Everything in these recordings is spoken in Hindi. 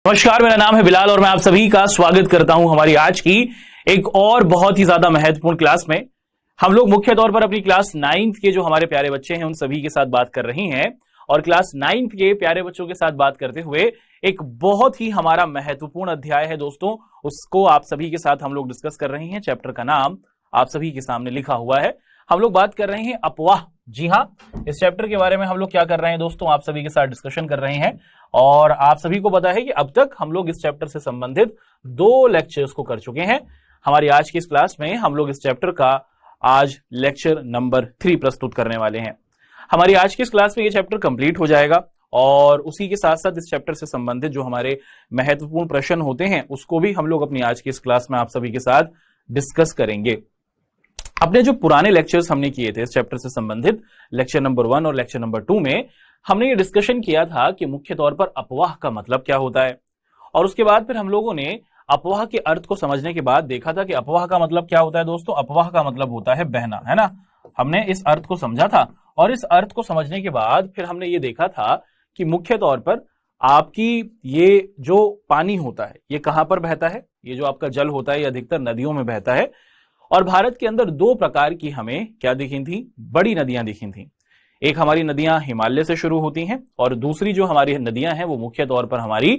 नमस्कार, मेरा नाम है बिलाल और मैं आप सभी का स्वागत करता हूं हमारी आज की एक और बहुत ही ज्यादा महत्वपूर्ण क्लास में। हम लोग मुख्य तौर पर अपनी क्लास 9th के जो हमारे प्यारे बच्चे हैं उन सभी के साथ बात कर रहे हैं और क्लास 9th के प्यारे बच्चों के साथ बात करते हुए एक बहुत ही हमारा महत्वपूर्ण अध्याय है दोस्तों, उसको आप सभी के साथ हम लोग डिस्कस कर रहे हैं। चैप्टर का नाम आप सभी के सामने लिखा हुआ है। हम लोग बात कर रहे हैं अपवाह। जी हाँ, इस चैप्टर के बारे में हम लोग क्या कर रहे हैं दोस्तों, आप सभी के साथ डिस्कशन कर रहे हैं। और आप सभी को पता है कि अब तक हम लोग इस चैप्टर से संबंधित 2 लेक्चर्स को कर चुके हैं। हमारी आज की इस क्लास में हम लोग इस चैप्टर का आज लेक्चर नंबर 3 प्रस्तुत करने वाले हैं। हमारी आज की इस क्लास में ये चैप्टर कंप्लीट हो जाएगा और उसी के साथ साथ इस चैप्टर से संबंधित जो हमारे महत्वपूर्ण प्रश्न होते हैं उसको भी हम लोग अपनी आज की इस क्लास में आप सभी के साथ डिस्कस करेंगे। अपने जो पुराने लेक्चर्स हमने किए थे इस चैप्टर से संबंधित लेक्चर नंबर 1 और लेक्चर नंबर 2 में हमने ये डिस्कशन किया था कि मुख्य तौर पर अपवाह का मतलब क्या होता है, और उसके बाद फिर हम लोगों ने अपवाह के अर्थ को समझने के बाद देखा था कि अपवाह का मतलब क्या होता है दोस्तों। अपवाह का मतलब होता है बहना, है ना। हमने इस अर्थ को समझा था और इस अर्थ को समझने के बाद फिर हमने ये देखा था कि मुख्य तौर पर आपकी ये जो पानी होता है ये कहां पर बहता है। ये जो आपका जल होता है ये अधिकतर नदियों में बहता है और भारत के अंदर 2 प्रकार की हमें क्या दिखी थी, बड़ी नदियां दिखी थी। एक हमारी नदियां हिमालय से शुरू होती हैं और दूसरी जो हमारी नदियां हैं वो मुख्य तौर पर हमारी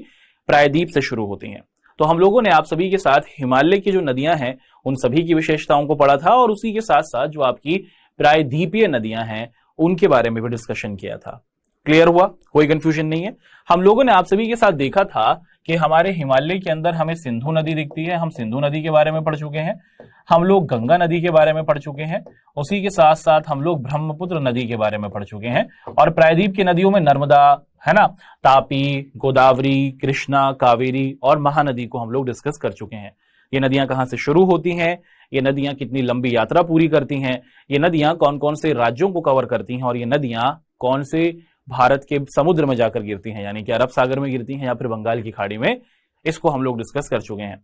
प्रायद्वीप से शुरू होती हैं। तो हम लोगों ने आप सभी के साथ हिमालय की जो नदियां हैं उन सभी की विशेषताओं को पढ़ा था और उसी के साथ साथ जो आपकी प्रायद्वीपीय नदियां हैं उनके बारे में भी डिस्कशन किया था। क्लियर हुआ? कोई कंफ्यूजन नहीं है। हम लोगों ने आप सभी के साथ देखा था कि हमारे हिमालय के अंदर हमें सिंधु नदी दिखती है। हम सिंधु नदी के बारे में पढ़ चुके हैं। हम लोग गंगा नदी के बारे में पढ़ चुके हैं। उसी के साथ साथ हम लोग ब्रह्मपुत्र नदी के बारे में पढ़ चुके हैं और प्रायद्वीप की नदियों में नर्मदा, है ना, तापी, गोदावरी, कृष्णा, कावेरी और महानदी को हम लोग डिस्कस कर चुके हैं। ये नदियां कहां से शुरू होती हैं, ये नदियां कितनी लंबी यात्रा पूरी करती हैं, ये नदियां कौन कौन से राज्यों को कवर करती हैं और ये नदियां कौन से भारत के समुद्र में जाकर गिरती हैं, यानी कि अरब सागर में गिरती हैं या फिर बंगाल की खाड़ी में, इसको हम लोग डिस्कस कर चुके हैं।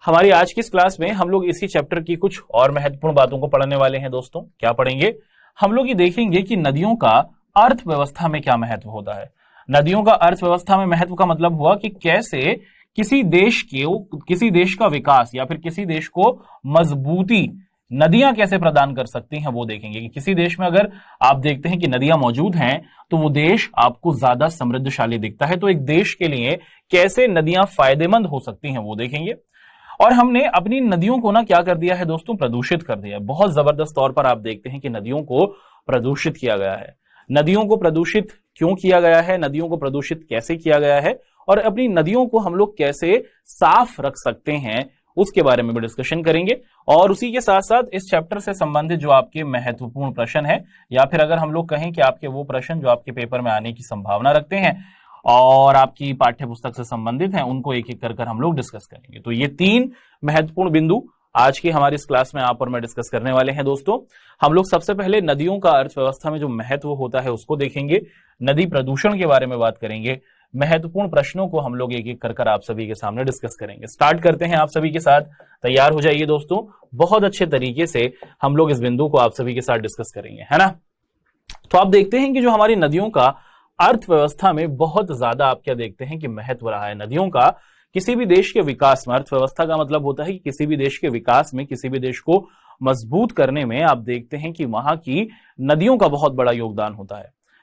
हमारी आज की इस क्लास में हम लोग इसी चैप्टर की कुछ और महत्वपूर्ण बातों को पढ़ने वाले हैं दोस्तों। क्या पढ़ेंगे? हम लोग ये देखेंगे कि नदियों का अर्थव्यवस्था में क्या महत्व होता है। नदियों का अर्थव्यवस्था में महत्व का मतलब हुआ कि कैसे किसी देश का विकास या फिर किसी देश को मजबूती नदियां कैसे प्रदान कर सकती हैं वो देखेंगे। कि किसी देश में अगर आप देखते हैं कि नदियां मौजूद हैं तो वो देश आपको ज्यादा समृद्धशाली दिखता है, तो एक देश के लिए कैसे नदियां फायदेमंद हो सकती हैं वो देखेंगे। और हमने अपनी नदियों को ना क्या कर दिया है दोस्तों, प्रदूषित कर दिया है। बहुत जबरदस्त तौर पर आप देखते हैं कि नदियों को प्रदूषित किया गया है। नदियों को प्रदूषित क्यों किया गया है, नदियों को प्रदूषित कैसे किया गया है और अपनी नदियों को हम लोग कैसे साफ रख सकते हैं उसके बारे में भी डिस्कशन करेंगे। और उसी के साथ साथ इस चैप्टर से संबंधित जो आपके महत्वपूर्ण प्रश्न है या फिर अगर हम लोग कहें कि आपके वो प्रश्न जो आपके पेपर में आने की संभावना रखते हैं और आपकी पाठ्य पुस्तक से संबंधित हैं, उनको एक एक कर हम लोग डिस्कस करेंगे। तो ये 3 महत्वपूर्ण बिंदु आज की हमारी इस क्लास में आप और मैं डिस्कस करने वाले हैं दोस्तों। हम लोग सबसे पहले नदियों का अर्थव्यवस्था में जो महत्व होता है उसको देखेंगे, नदी प्रदूषण के बारे में बात करेंगे, महत्वपूर्ण प्रश्नों को हम लोग एक एक कर आप सभी के सामने डिस्कस करेंगे। स्टार्ट करते हैं आप सभी के साथ। तैयार हो जाइए दोस्तों, बहुत अच्छे तरीके से हम लोग इस बिंदु को आप सभी के साथ डिस्कस करेंगे, है ना। तो आप देखते हैं कि जो हमारी नदियों का अर्थव्यवस्था में बहुत ज्यादा आप क्या देखते हैं कि महत्व रहा है। नदियों का किसी भी देश के विकास में, अर्थव्यवस्था का मतलब होता है कि किसी भी देश के विकास में, किसी भी देश को मजबूत करने में आप देखते हैं कि वहां की नदियों का बहुत बड़ा योगदान होता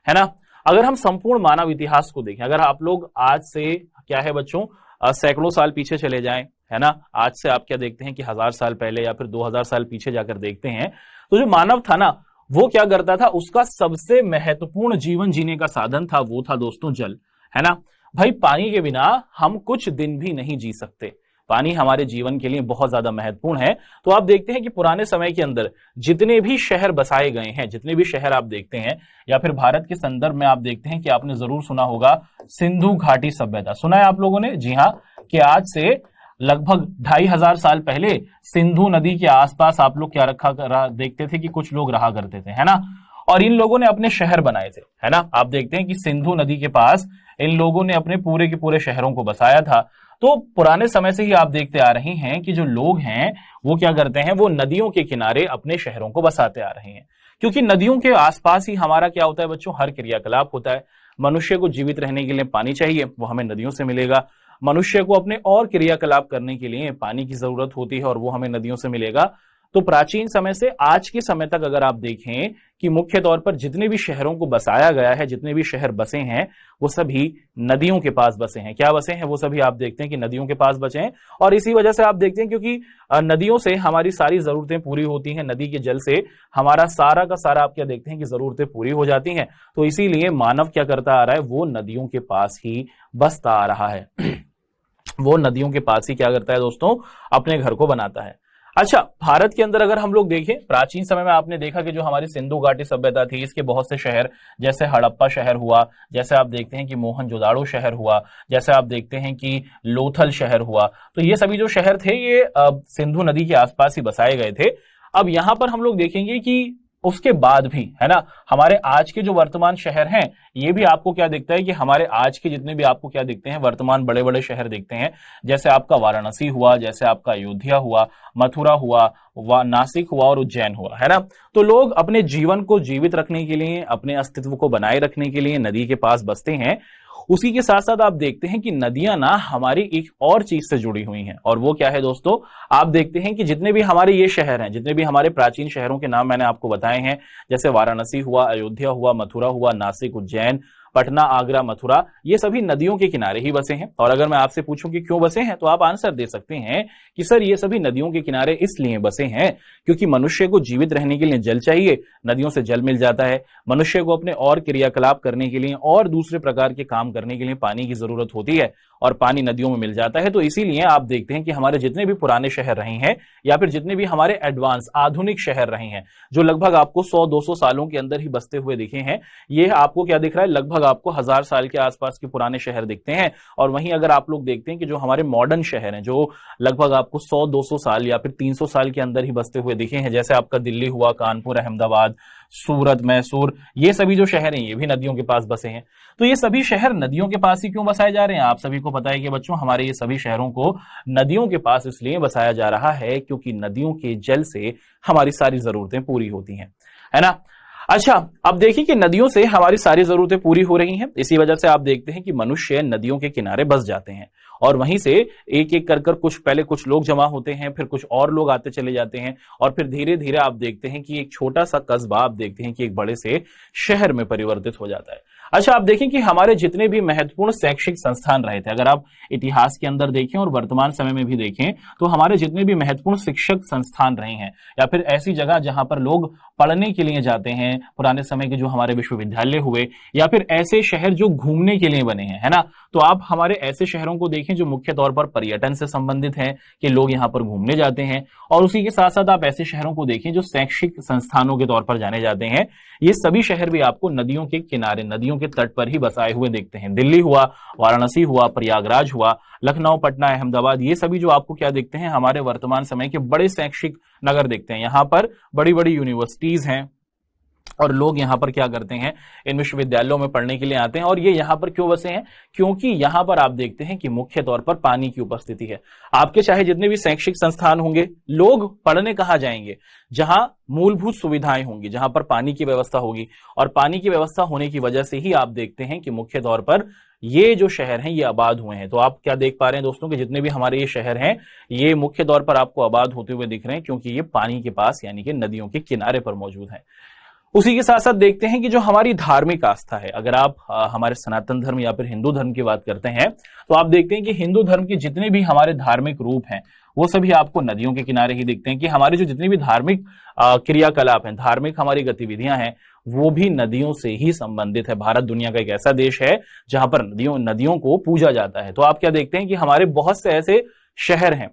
है ना। अगर हम संपूर्ण मानव इतिहास को देखें, अगर आप लोग आज से क्या है बच्चों सैकड़ों साल पीछे चले जाएं, है ना, आज से आप क्या देखते हैं कि 1000 साल पहले या फिर 2000 साल पीछे जाकर देखते हैं तो जो मानव था ना वो क्या करता था, उसका सबसे महत्वपूर्ण जीवन जीने का साधन था वो था दोस्तों जल, है ना। भाई पानी के बिना हम कुछ दिन भी नहीं जी सकते। पानी हमारे जीवन के लिए बहुत ज्यादा महत्वपूर्ण है। तो आप देखते हैं कि पुराने समय के अंदर जितने भी शहर बसाए गए हैं, जितने भी शहर आप देखते हैं या फिर भारत के संदर्भ में आप देखते हैं कि आपने जरूर सुना होगा सिंधु घाटी सभ्यता। सुना है आप लोगों ने? जी हाँ, कि आज से लगभग 2500 साल पहले सिंधु नदी के आसपास आप लोग क्या देखते थे कि कुछ लोग रहा करते थे, है ना। और इन लोगों ने अपने शहर बनाए थे, है ना। आप देखते हैं कि सिंधु नदी के पास इन लोगों ने अपने पूरे के पूरे शहरों को बसाया था। तो पुराने समय से ही आप देखते आ रहे हैं कि जो लोग हैं वो क्या करते हैं, वो नदियों के किनारे अपने शहरों को बसाते आ रहे हैं, क्योंकि नदियों के आसपास ही हमारा क्या होता है बच्चों, हर क्रियाकलाप होता है। मनुष्य को जीवित रहने के लिए पानी चाहिए, वो हमें नदियों से मिलेगा। मनुष्य को अपने और क्रियाकलाप करने के लिए पानी की जरूरत होती है और वो हमें नदियों से मिलेगा। तो प्राचीन समय से आज के समय तक अगर आप देखें कि मुख्य तौर पर जितने भी शहरों को बसाया गया है, जितने भी शहर बसे हैं, वो सभी नदियों के पास बसे हैं। क्या बसे हैं? वो सभी आप देखते हैं कि नदियों के पास बचे हैं। और इसी वजह से आप देखते हैं क्योंकि नदियों से हमारी सारी जरूरतें पूरी होती हैं, नदी के जल से हमारा सारा का सारा आप क्या देखते हैं कि जरूरतें पूरी हो जाती हैं। तो इसीलिए मानव क्या करता आ रहा है, वो नदियों के पास ही बसता आ रहा है। वो नदियों के पास ही क्या करता है दोस्तों, अपने घर को बनाता है। अच्छा, भारत के अंदर अगर हम लोग देखें, प्राचीन समय में आपने देखा कि जो हमारी सिंधु घाटी सभ्यता थी, इसके बहुत से शहर, जैसे हड़प्पा शहर हुआ, जैसे आप देखते हैं कि मोहनजोदाड़ो शहर हुआ, जैसे आप देखते हैं कि लोथल शहर हुआ, तो ये सभी जो शहर थे ये सिंधु नदी के आसपास ही बसाए गए थे। अब यहां पर हम लोग देखेंगे कि उसके बाद भी, है ना, हमारे आज के जो वर्तमान शहर हैं, ये भी आपको क्या दिखता है कि हमारे आज के जितने भी आपको क्या दिखते हैं, वर्तमान बड़े बड़े शहर दिखते हैं, जैसे आपका वाराणसी हुआ, जैसे आपका अयोध्या हुआ, मथुरा हुआ, नासिक हुआ और उज्जैन हुआ, है ना। तो लोग अपने जीवन को जीवित रखने के लिए, अपने अस्तित्व को बनाए रखने के लिए नदी के पास बसते हैं। उसी के साथ साथ आप देखते हैं कि नदियां ना हमारी एक और चीज से जुड़ी हुई हैं, और वो क्या है दोस्तों, आप देखते हैं कि जितने भी हमारे ये शहर हैं, जितने भी हमारे प्राचीन शहरों के नाम मैंने आपको बताए हैं, जैसे वाराणसी हुआ, अयोध्या हुआ, मथुरा हुआ, नासिक, उज्जैन, पटना, आगरा, मथुरा, ये सभी नदियों के किनारे ही बसे हैं। और अगर मैं आपसे पूछूं कि क्यों बसे हैं, तो आप आंसर दे सकते हैं कि सर ये सभी नदियों के किनारे इसलिए बसे हैं क्योंकि मनुष्य को जीवित रहने के लिए जल चाहिए, नदियों से जल मिल जाता है। मनुष्य को अपने और क्रियाकलाप करने के लिए और दूसरे प्रकार के काम करने के लिए पानी की जरूरत होती है, और पानी नदियों में मिल जाता है। तो इसीलिए आप देखते हैं कि हमारे जितने भी पुराने शहर रहे हैं, या फिर जितने भी हमारे एडवांस आधुनिक शहर रहे हैं, जो लगभग आपको 100-200 सालों के अंदर ही बसते हुए दिखे हैं, ये आपको क्या दिख रहा है, लगभग आपको 1000 साल के आसपास के पुराने शहर दिखते हैं। और वहीं अगर आप लोग देखते हैं कि जो हमारे मॉडर्न शहर हैं, जो लगभग आपको 100-200 साल या फिर 300 साल के अंदर ही बसते हुए दिखे हैं, जैसे आपका दिल्ली हुआ, कानपुर, अहमदाबाद, सूरत, मैसूर, ये सभी जो शहर हैं ये भी नदियों के पास बसे हैं। तो ये सभी शहर नदियों के पास ही क्यों बसाए जा रहे हैं? आप सभी को पता है कि बच्चों, हमारे ये सभी शहरों को नदियों के पास इसलिए बसाया जा रहा है क्योंकि नदियों के जल से हमारी सारी जरूरतें पूरी होती हैं, है ना। अच्छा, अब देखिए कि नदियों से हमारी सारी जरूरतें पूरी हो रही हैं, इसी वजह से आप देखते हैं कि मनुष्य नदियों के किनारे बस जाते हैं, और वहीं से एक एक कर कुछ पहले कुछ लोग जमा होते हैं, फिर कुछ और लोग आते चले जाते हैं, और फिर धीरे धीरे आप देखते हैं कि एक छोटा सा कस्बा आप देखते हैं कि एक बड़े से शहर में परिवर्तित हो जाता है। अच्छा, आप देखें कि हमारे जितने भी महत्वपूर्ण शैक्षिक संस्थान रहे थे, अगर आप इतिहास के अंदर देखें और वर्तमान समय में भी देखें, तो हमारे जितने भी महत्वपूर्ण शिक्षक संस्थान रहे हैं, या फिर ऐसी जगह जहां पर लोग पढ़ने के लिए जाते हैं, पुराने समय के जो हमारे विश्वविद्यालय हुए, या फिर ऐसे शहर जो घूमने के लिए बने हैं, है ना। तो आप हमारे ऐसे शहरों को देखें जो मुख्य तौर पर पर्यटन से संबंधित हैं, कि लोग यहां पर घूमने जाते हैं, और उसी के साथ साथ आप ऐसे शहरों को देखें जो शैक्षिक संस्थानों के तौर पर जाने जाते हैं। ये सभी शहर भी आपको नदियों के किनारे, नदियों के तट पर ही बसाए हुए देखते हैं। दिल्ली हुआ, वाराणसी हुआ, प्रयागराज हुआ, लखनऊ, पटना, अहमदाबाद, ये सभी जो आपको क्या दिखते हैं, हमारे वर्तमान समय के बड़े शैक्षिक नगर दिखते हैं। यहां पर बड़ी बड़ी यूनिवर्सिटीज हैं, और लोग यहां पर क्या करते हैं, इन विश्वविद्यालयों में पढ़ने के लिए आते हैं। और ये यहां पर क्यों बसे हैं? क्योंकि यहां पर आप देखते हैं कि मुख्य तौर पर पानी की उपस्थिति है। आपके चाहे जितने भी शैक्षिक संस्थान होंगे, लोग पढ़ने कहां जाएंगे? जहां मूलभूत सुविधाएं होंगी, जहां पर पानी की व्यवस्था होगी, और पानी की व्यवस्था होने की वजह से ही आप देखते हैं कि मुख्य तौर पर ये जो शहर हैं ये आबाद हुए हैं। तो आप क्या देख पा रहे हैं दोस्तों कि जितने भी हमारे ये शहर हैं, ये मुख्य तौर पर आपको आबाद होते हुए दिख रहे हैं, क्योंकि ये पानी के पास यानी कि नदियों के किनारे पर मौजूद है। उसी के साथ साथ देखते हैं कि जो हमारी धार्मिक आस्था है, अगर आप हमारे सनातन धर्म या फिर हिंदू धर्म की बात करते हैं, तो आप देखते हैं कि हिंदू धर्म के जितने भी हमारे धार्मिक रूप हैं, वो सभी आपको नदियों के किनारे ही दिखते हैं। कि हमारे जो जितनी भी धार्मिक क्रियाकलाप हैं, धार्मिक हमारी गतिविधियां हैं, वो भी नदियों से ही संबंधित है। भारत दुनिया का एक ऐसा देश है जहां पर नदियों को पूजा जाता है। तो आप क्या देखते हैं कि हमारे बहुत से ऐसे शहर हैं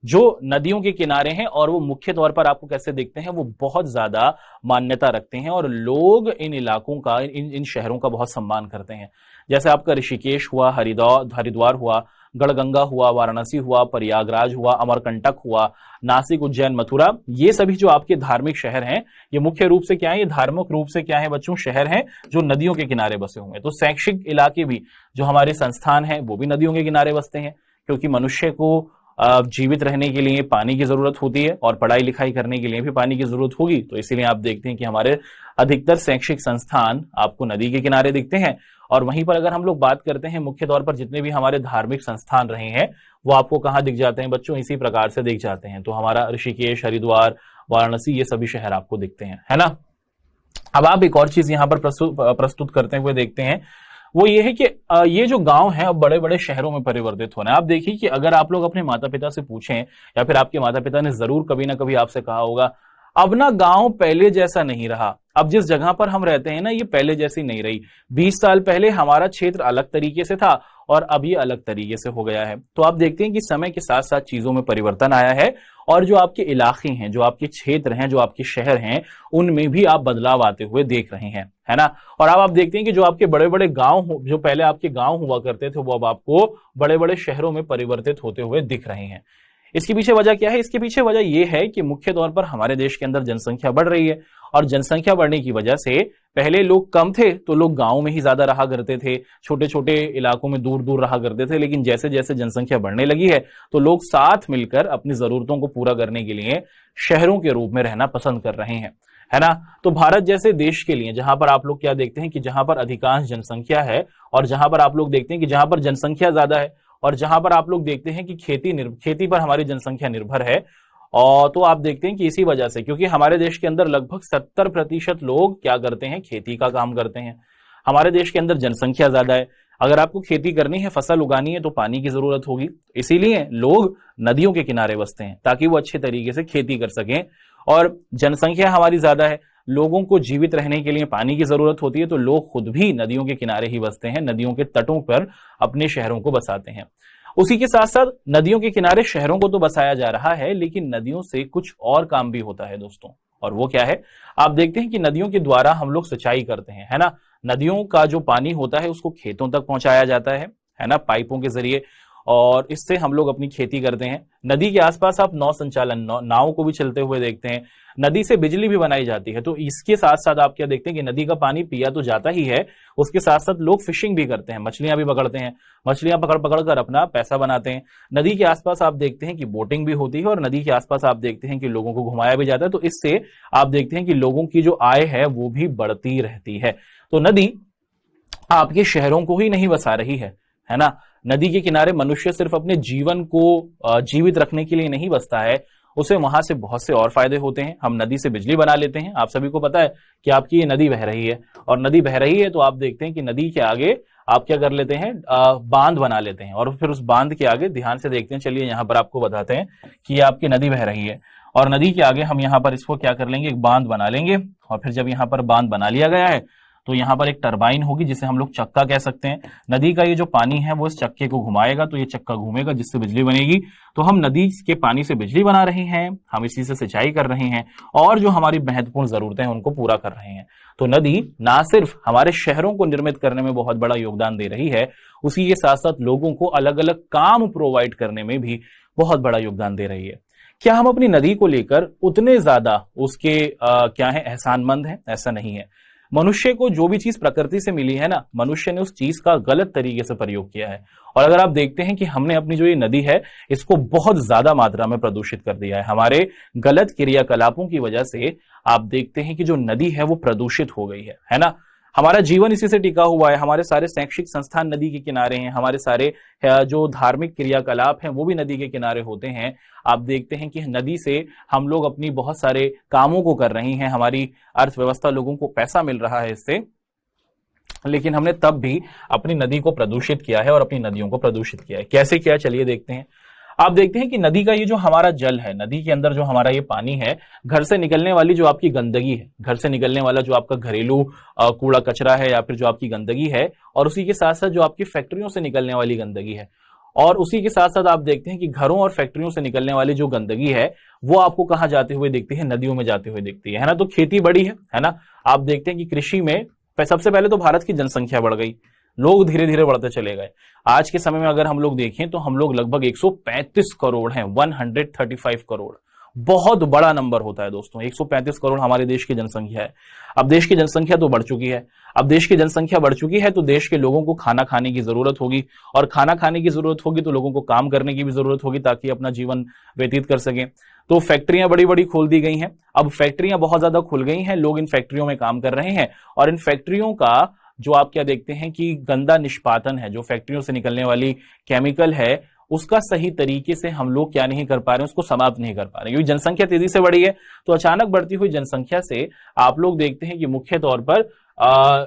जो नदियों के किनारे हैं, और वो मुख्य तौर पर आपको कैसे दिखते हैं, वो बहुत ज्यादा मान्यता रखते हैं, और लोग इन इलाकों का, इन शहरों का बहुत सम्मान करते हैं। जैसे आपका ऋषिकेश हुआ, हरिद्वार हुआ, गढ़गंगा हुआ, वाराणसी हुआ, प्रयागराज हुआ, अमरकंटक हुआ, नासिक, उज्जैन, मथुरा, ये सभी जो आपके धार्मिक शहर हैं, ये मुख्य रूप से क्या है, ये धार्मिक रूप से क्या है बच्चों, शहर हैं जो नदियों के किनारे बसे हुए हैं। तो शैक्षिक इलाके भी, जो हमारे संस्थान हैं, वो भी नदियों के किनारे बसते हैं, क्योंकि मनुष्य को जीवित रहने के लिए पानी की जरूरत होती है और पढ़ाई लिखाई करने के लिए भी पानी की जरूरत होगी। तो इसीलिए आप देखते हैं कि हमारे अधिकतर शैक्षिक संस्थान आपको नदी के किनारे दिखते हैं। और वहीं पर अगर हम लोग बात करते हैं मुख्य तौर पर जितने भी हमारे धार्मिक संस्थान रहे हैं वो आपको कहाँ दिख जाते हैं बच्चों, इसी प्रकार से दिख जाते हैं। तो हमारा ऋषिकेश, हरिद्वार, वाराणसी, ये सभी शहर आपको दिखते हैं, है ना। अब आप एक और चीज यहाँ पर प्रस्तुत करते हुए देखते हैं, वो ये है कि ये जो गांव है अब बड़े बड़े शहरों में परिवर्तित हो रहे हैं। आप देखिए कि अगर आप लोग अपने माता पिता से पूछें या फिर आपके माता पिता ने जरूर कभी ना कभी आपसे कहा होगा, अब ना गांव पहले जैसा नहीं रहा। अब जिस जगह पर हम रहते हैं ना ये पहले जैसी नहीं रही। 20 साल पहले हमारा क्षेत्र अलग तरीके से था और अब ये अलग तरीके से हो गया है। तो आप देखते हैं कि समय के साथ साथ चीजों में परिवर्तन आया है और जो आपके इलाके हैं, जो आपके क्षेत्र हैं, जो आपके शहर हैं, उनमें भी आप बदलाव आते हुए देख रहे हैं, है ना। और अब आप देखते हैं कि जो आपके बड़े बड़े गांव, जो पहले आपके गांव हुआ करते थे, वो अब आपको बड़े बड़े शहरों में परिवर्तित होते हुए दिख रहे हैं। इसके पीछे वजह क्या है? इसके पीछे वजह यह है कि मुख्य तौर पर हमारे देश के अंदर जनसंख्या बढ़ रही है और जनसंख्या बढ़ने की वजह से पहले लोग कम थे तो लोग गांव में ही ज्यादा रहा करते थे, छोटे छोटे इलाकों में दूर दूर रहा करते थे। लेकिन जैसे जैसे जनसंख्या बढ़ने लगी है तो लोग साथ मिलकर अपनी जरूरतों को पूरा करने के लिए शहरों के रूप में रहना पसंद कर रहे हैं, है ना। तो भारत जैसे देश के लिए जहां पर आप लोग क्या देखते हैं कि जहां पर अधिकांश जनसंख्या है और जहां पर आप लोग देखते हैं कि जहां पर जनसंख्या ज्यादा है और जहां पर आप लोग देखते हैं कि खेती पर हमारी जनसंख्या निर्भर है, और तो आप देखते हैं कि इसी वजह से, क्योंकि हमारे देश के अंदर लगभग 70% लोग क्या करते हैं, खेती का काम करते हैं। हमारे देश के अंदर जनसंख्या ज्यादा है, अगर आपको खेती करनी है, फसल उगानी है तो पानी की जरूरत होगी। इसीलिए लोग नदियों के किनारे बसते हैं ताकि वो अच्छे तरीके से खेती कर सकें। और जनसंख्या हमारी ज्यादा है, लोगों को जीवित रहने के लिए पानी की जरूरत होती है, तो लोग खुद भी नदियों के किनारे ही बसते हैं, नदियों के तटों पर अपने शहरों को बसाते हैं। उसी के साथ साथ नदियों के किनारे शहरों को तो बसाया जा रहा है, लेकिन नदियों से कुछ और काम भी होता है दोस्तों। और वो क्या है? आप देखते हैं कि नदियों के द्वारा हम लोग सिंचाई करते हैं, है ना। नदियों का जो पानी होता है उसको खेतों तक पहुंचाया जाता है ना, पाइपों के जरिए, और इससे हम लोग अपनी खेती करते हैं। नदी के आसपास आप नौ संचालन, नाव को भी चलते हुए देखते हैं। नदी से बिजली भी बनाई जाती है। तो इसके साथ साथ आप क्या देखते हैं कि नदी का पानी पिया तो जाता ही है, उसके साथ साथ लोग फिशिंग भी करते हैं, मछलियां भी पकड़ते हैं, मछलियां पकड़ पकड़ कर अपना पैसा बनाते हैं। नदी के आसपास आप देखते हैं कि बोटिंग भी होती है और नदी के आसपास आप देखते हैं कि लोगों को घुमाया भी जाता है। तो इससे आप देखते हैं कि लोगों की जो आय है वो भी बढ़ती रहती है। तो नदी आपके शहरों को ही नहीं बसा रही है ना। नदी के किनारे मनुष्य सिर्फ अपने जीवन को जीवित रखने के लिए नहीं बसता है, उसे वहां से बहुत से और फायदे होते हैं। हम नदी से बिजली बना लेते हैं। आप सभी को पता है कि आपकी ये नदी बह रही है और नदी बह रही है तो आप देखते हैं कि नदी के आगे आप क्या कर लेते हैं, बांध बना लेते हैं। और फिर उस बांध के आगे ध्यान से देखते हैं, चलिए यहां पर आपको बताते हैं कि ये आपकी नदी बह रही है और नदी के आगे हम यहाँ पर इसको क्या कर लेंगे, एक बांध बना लेंगे। और फिर जब यहाँ पर बांध बना लिया गया है तो यहाँ पर एक टरबाइन होगी जिसे हम लोग चक्का कह सकते हैं। नदी का ये जो पानी है वो इस चक्के को घुमाएगा तो ये चक्का घूमेगा जिससे बिजली बनेगी। तो हम नदी के पानी से बिजली बना रहे हैं, हम इसी से सिंचाई कर रहे हैं और जो हमारी महत्वपूर्ण जरूरतें हैं उनको पूरा कर रहे हैं। तो नदी ना सिर्फ हमारे शहरों को निर्मित करने में बहुत बड़ा योगदान दे रही है, उसी के साथ साथ लोगों को अलग अलग काम प्रोवाइड करने में भी बहुत बड़ा योगदान दे रही है। क्या हम अपनी नदी को लेकर उतने ज्यादा उसके क्या है एहसानमंद हैं? ऐसा नहीं है। मनुष्य को जो भी चीज प्रकृति से मिली है ना, मनुष्य ने उस चीज का गलत तरीके से प्रयोग किया है। और अगर आप देखते हैं कि हमने अपनी जो ये नदी है इसको बहुत ज्यादा मात्रा में प्रदूषित कर दिया है। हमारे गलत क्रियाकलापों की वजह से आप देखते हैं कि जो नदी है वो प्रदूषित हो गई है ना। हमारा जीवन इसी से टिका हुआ है, हमारे सारे शैक्षिक संस्थान नदी के किनारे हैं, हमारे सारे जो धार्मिक क्रियाकलाप हैं वो भी नदी के किनारे होते हैं। आप देखते हैं कि नदी से हम लोग अपनी बहुत सारे कामों को कर रहे हैं, हमारी अर्थव्यवस्था, लोगों को पैसा मिल रहा है इससे, लेकिन हमने तब भी अपनी नदी को प्रदूषित किया है और अपनी नदियों को प्रदूषित किया है। कैसे किया, चलिए देखते हैं। आप देखते हैं कि नदी का ये जो हमारा जल है, नदी के अंदर जो हमारा ये पानी है, घर से निकलने वाली जो आपकी गंदगी है, घर से निकलने वाला जो आपका घरेलू कूड़ा कचरा है या फिर जो आपकी गंदगी है, और उसी के साथ साथ जो आपकी फैक्ट्रियों से निकलने वाली गंदगी है, और उसी के साथ साथ आप देखते हैं कि घरों और फैक्ट्रियों से निकलने वाली जो गंदगी है वो आपको कहाँ जाते हुए दिखती है, नदियों में जाते हुए दिखती है ना। तो खेती बड़ी है ना। आप देखते हैं कि कृषि में सबसे पहले तो भारत की जनसंख्या बढ़ गई, लोग धीरे धीरे बढ़ते चले गए। आज के समय में अगर हम लोग देखें तो हम लोग लगभग 135 करोड़ हैं, 135 करोड़, बहुत बड़ा नंबर होता है दोस्तों। 135 करोड़ हमारे देश की जनसंख्या है। अब देश की जनसंख्या तो बढ़ चुकी है। अब देश की जनसंख्या बढ़ चुकी है तो देश के लोगों को खाना खाने की जरूरत होगी, और खाना खाने की जरूरत होगी तो लोगों को काम करने की भी जरूरत होगी ताकि अपना जीवन व्यतीत कर सकें। तो फैक्ट्रियां बड़ी बड़ी खोल दी गई हैं। अब फैक्ट्रियां बहुत ज्यादा खुल गई हैं, लोग इन फैक्ट्रियों में काम कर रहे हैं, और इन फैक्ट्रियों का जो आप क्या देखते हैं कि गंदा निष्पादन है, जो फैक्ट्रियों से निकलने वाली केमिकल है, उसका सही तरीके से हम लोग क्या नहीं कर पा रहे हैं, उसको समाप्त नहीं कर पा रहे, क्योंकि जनसंख्या तेजी से बढ़ी है। तो अचानक बढ़ती हुई जनसंख्या से आप लोग देखते हैं कि मुख्य तौर पर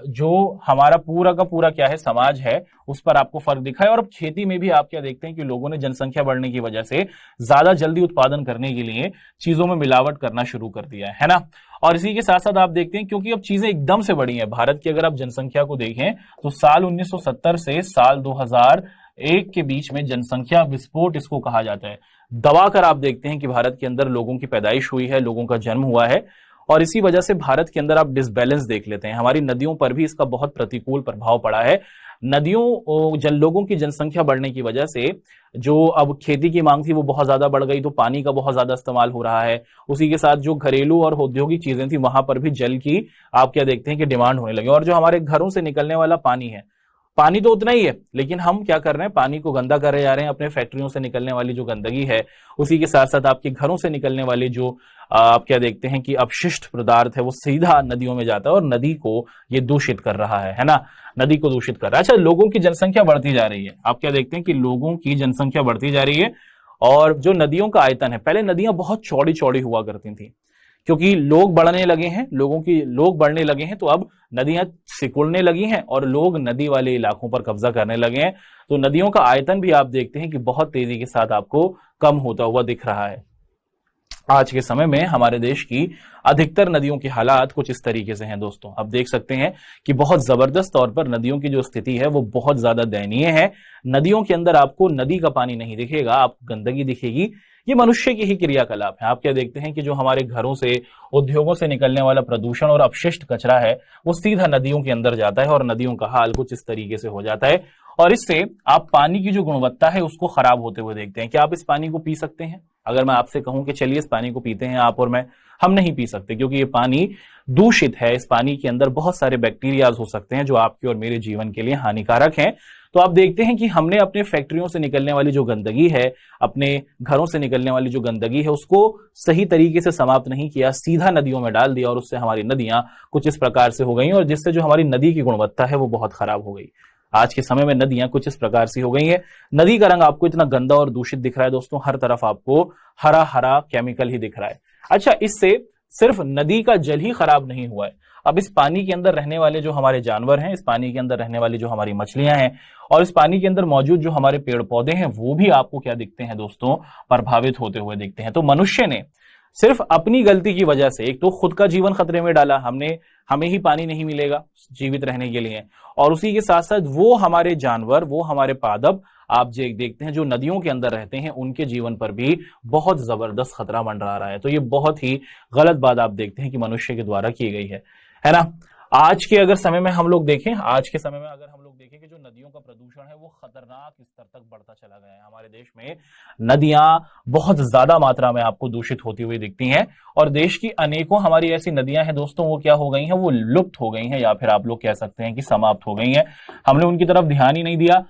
जो हमारा पूरा का पूरा क्या है समाज है, उस पर आपको फर्क दिखा है। और अब खेती में भी आप क्या देखते हैं कि लोगों ने जनसंख्या बढ़ने की वजह से ज्यादा जल्दी उत्पादन करने के लिए चीजों में मिलावट करना शुरू कर दिया है ना। और इसी के साथ साथ आप देखते हैं क्योंकि अब चीजें एकदम से बढ़ी हैं, भारत की अगर आप जनसंख्या को देखें तो साल 1970 से साल 2001 के बीच में जनसंख्या विस्फोट इसको कहा जाता है, दबाकर आप देखते हैं कि भारत के अंदर लोगों की पैदाइश हुई है, लोगों का जन्म हुआ है। और इसी वजह से भारत के अंदर आप डिसबैलेंस देख लेते हैं, हमारी नदियों पर भी इसका बहुत प्रतिकूल प्रभाव पड़ा है। नदियों लोगों की जनसंख्या बढ़ने की वजह से जो अब खेती की मांग थी वो बहुत ज्यादा बढ़ गई, तो पानी का बहुत ज्यादा इस्तेमाल हो रहा है। उसी के साथ जो घरेलू और औद्योगिक चीजें थी वहां पर भी जल की आप क्या देखते हैं कि डिमांड होने लगी। और जो हमारे घरों से निकलने वाला पानी है, पानी तो उतना ही है, लेकिन हम क्या कर रहे हैं, पानी को गंदा करे जा रहे हैं। अपने फैक्ट्रियों से निकलने वाली जो गंदगी है, उसी के साथ साथ आपके घरों से निकलने वाली जो आप क्या देखते हैं कि अपशिष्ट पदार्थ है, वो सीधा नदियों में जाता है और नदी को ये दूषित कर रहा है ना, नदी को दूषित कर रहा है। अच्छा, लोगों की जनसंख्या बढ़ती जा रही है, आप क्या देखते हैं कि लोगों की जनसंख्या बढ़ती जा रही है, और जो नदियों का आयतन है, पहले नदियां बहुत चौड़ी चौड़ी हुआ करती थी, क्योंकि लोग बढ़ने लगे हैं, लोग बढ़ने लगे हैं, तो अब नदियां सिकुड़ने लगी हैं और लोग नदी वाले इलाकों पर कब्जा करने लगे हैं। तो नदियों का आयतन भी आप देखते हैं कि बहुत तेजी के साथ आपको कम होता हुआ दिख रहा है। आज के समय में हमारे देश की अधिकतर नदियों के हालात कुछ इस तरीके से हैं दोस्तों। आप देख सकते हैं कि बहुत जबरदस्त तौर पर नदियों की जो स्थिति है वो बहुत ज्यादा दयनीय है। नदियों के अंदर आपको नदी का पानी नहीं दिखेगा, आपको गंदगी दिखेगी। ये मनुष्य की ही क्रियाकलाप है। आप क्या देखते हैं कि जो हमारे घरों से, उद्योगों से निकलने वाला प्रदूषण और अपशिष्ट कचरा है, वो सीधा नदियों के अंदर जाता है और नदियों का हाल कुछ इस तरीके से हो जाता है। और इससे आप पानी की जो गुणवत्ता है उसको खराब होते हुए देखते हैं। क्या आप इस पानी को पी सकते हैं? अगर मैं आपसे कहूं कि चलिए इस पानी को पीते हैं आप और मैं, हम नहीं पी सकते, क्योंकि ये पानी दूषित है। इस पानी के अंदर बहुत सारे बैक्टीरियाज हो सकते हैं जो आपके और मेरे जीवन के लिए हानिकारक हैं। तो आप देखते हैं कि हमने अपने फैक्ट्रियों से निकलने वाली जो गंदगी है, अपने घरों से निकलने वाली जो गंदगी है, उसको सही तरीके से समाप्त नहीं किया, सीधा नदियों में डाल दिया, और उससे हमारी नदियां कुछ इस प्रकार से हो गई, और जिससे जो हमारी नदी की गुणवत्ता है वो बहुत खराब हो गई। आज के समय में नदियां कुछ इस प्रकार से हो गई है। नदी का रंग आपको इतना गंदा और दूषित दिख रहा है दोस्तों, हर तरफ आपको हरा हरा केमिकल ही दिख रहा है। अच्छा, इससे सिर्फ नदी का जल ही खराब नहीं हुआ है, अब इस पानी के अंदर रहने वाले जो हमारे जानवर हैं, इस पानी के अंदर रहने वाली जो हमारी मछलियां हैं, और इस पानी के अंदर मौजूद जो हमारे पेड़ पौधे हैं, वो भी आपको क्या दिखते हैं दोस्तों, प्रभावित होते हुए दिखते हैं। तो मनुष्य ने सिर्फ अपनी गलती की वजह से एक तो खुद का जीवन खतरे में डाला, हमें ही पानी नहीं मिलेगा जीवित रहने के लिए, और उसी के साथ साथ वो हमारे जानवर, वो हमारे पादप आप देखते हैं जो नदियों के अंदर रहते हैं, उनके जीवन पर भी बहुत जबरदस्त खतरा मंडरा रहा है। तो ये बहुत ही गलत बात आप देखते हैं कि मनुष्य के द्वारा की गई है ना। आज के अगर समय में हम लोग देखें, आज के समय में अगर हम लोग देखें कि जो नदियों का प्रदूषण है वो खतरनाक स्तर तक बढ़ता चला गया है। हमारे देश में नदियां बहुत ज्यादा मात्रा में आपको दूषित होती हुई दिखती हैं, और देश की अनेकों हमारी ऐसी नदियां हैं दोस्तों, वो क्या हो गई हैं, वो लुप्त हो गई हैं, या फिर आप लोग कह सकते हैं कि समाप्त हो गई हैं। हमने उनकी तरफ ध्यान ही नहीं दिया।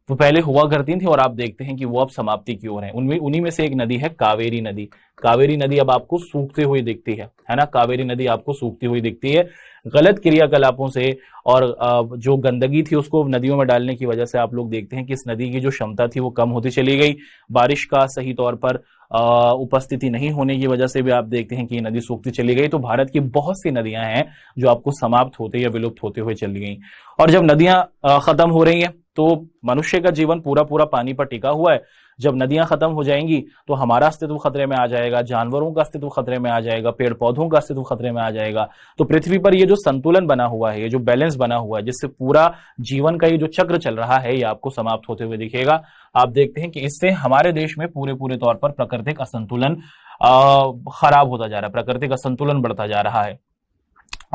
वो पहले हुआ करती थी और आप देखते हैं कि वो अब समाप्ति की ओर है। उन्हीं में से एक नदी है कावेरी नदी। कावेरी नदी अब आपको सूखती हुई दिखती है ना। कावेरी नदी आपको सूखती हुई दिखती है, गलत क्रियाकलापों से, और जो गंदगी थी उसको नदियों में डालने की वजह से आप लोग देखते हैं कि इस नदी की जो क्षमता थी वो कम होती चली गई। बारिश का सही तौर पर उपस्थिति नहीं होने की वजह से भी आप देखते हैं कि ये नदी सूखती चली गई। तो भारत की बहुत सी नदियां हैं जो आपको समाप्त होते या विलुप्त होते हुए चली गई। और जब नदियां खत्म हो रही हैं तो मनुष्य का जीवन पूरा पूरा पानी पर टिका हुआ है। जब नदियां खत्म हो जाएंगी तो हमारा अस्तित्व खतरे में आ जाएगा, जानवरों का अस्तित्व खतरे में आ जाएगा, पेड़ पौधों का अस्तित्व खतरे में आ जाएगा। तो पृथ्वी पर ये जो संतुलन बना हुआ है, ये जो बैलेंस बना हुआ है, जिससे पूरा जीवन का ये जो चक्र चल रहा है, ये आपको समाप्त होते हुए दिखेगा। आप देखते हैं कि इससे हमारे देश में पूरे तौर पर प्राकृतिक असंतुलन खराब होता जा रहा है, प्राकृतिक असंतुलन बढ़ता जा रहा है।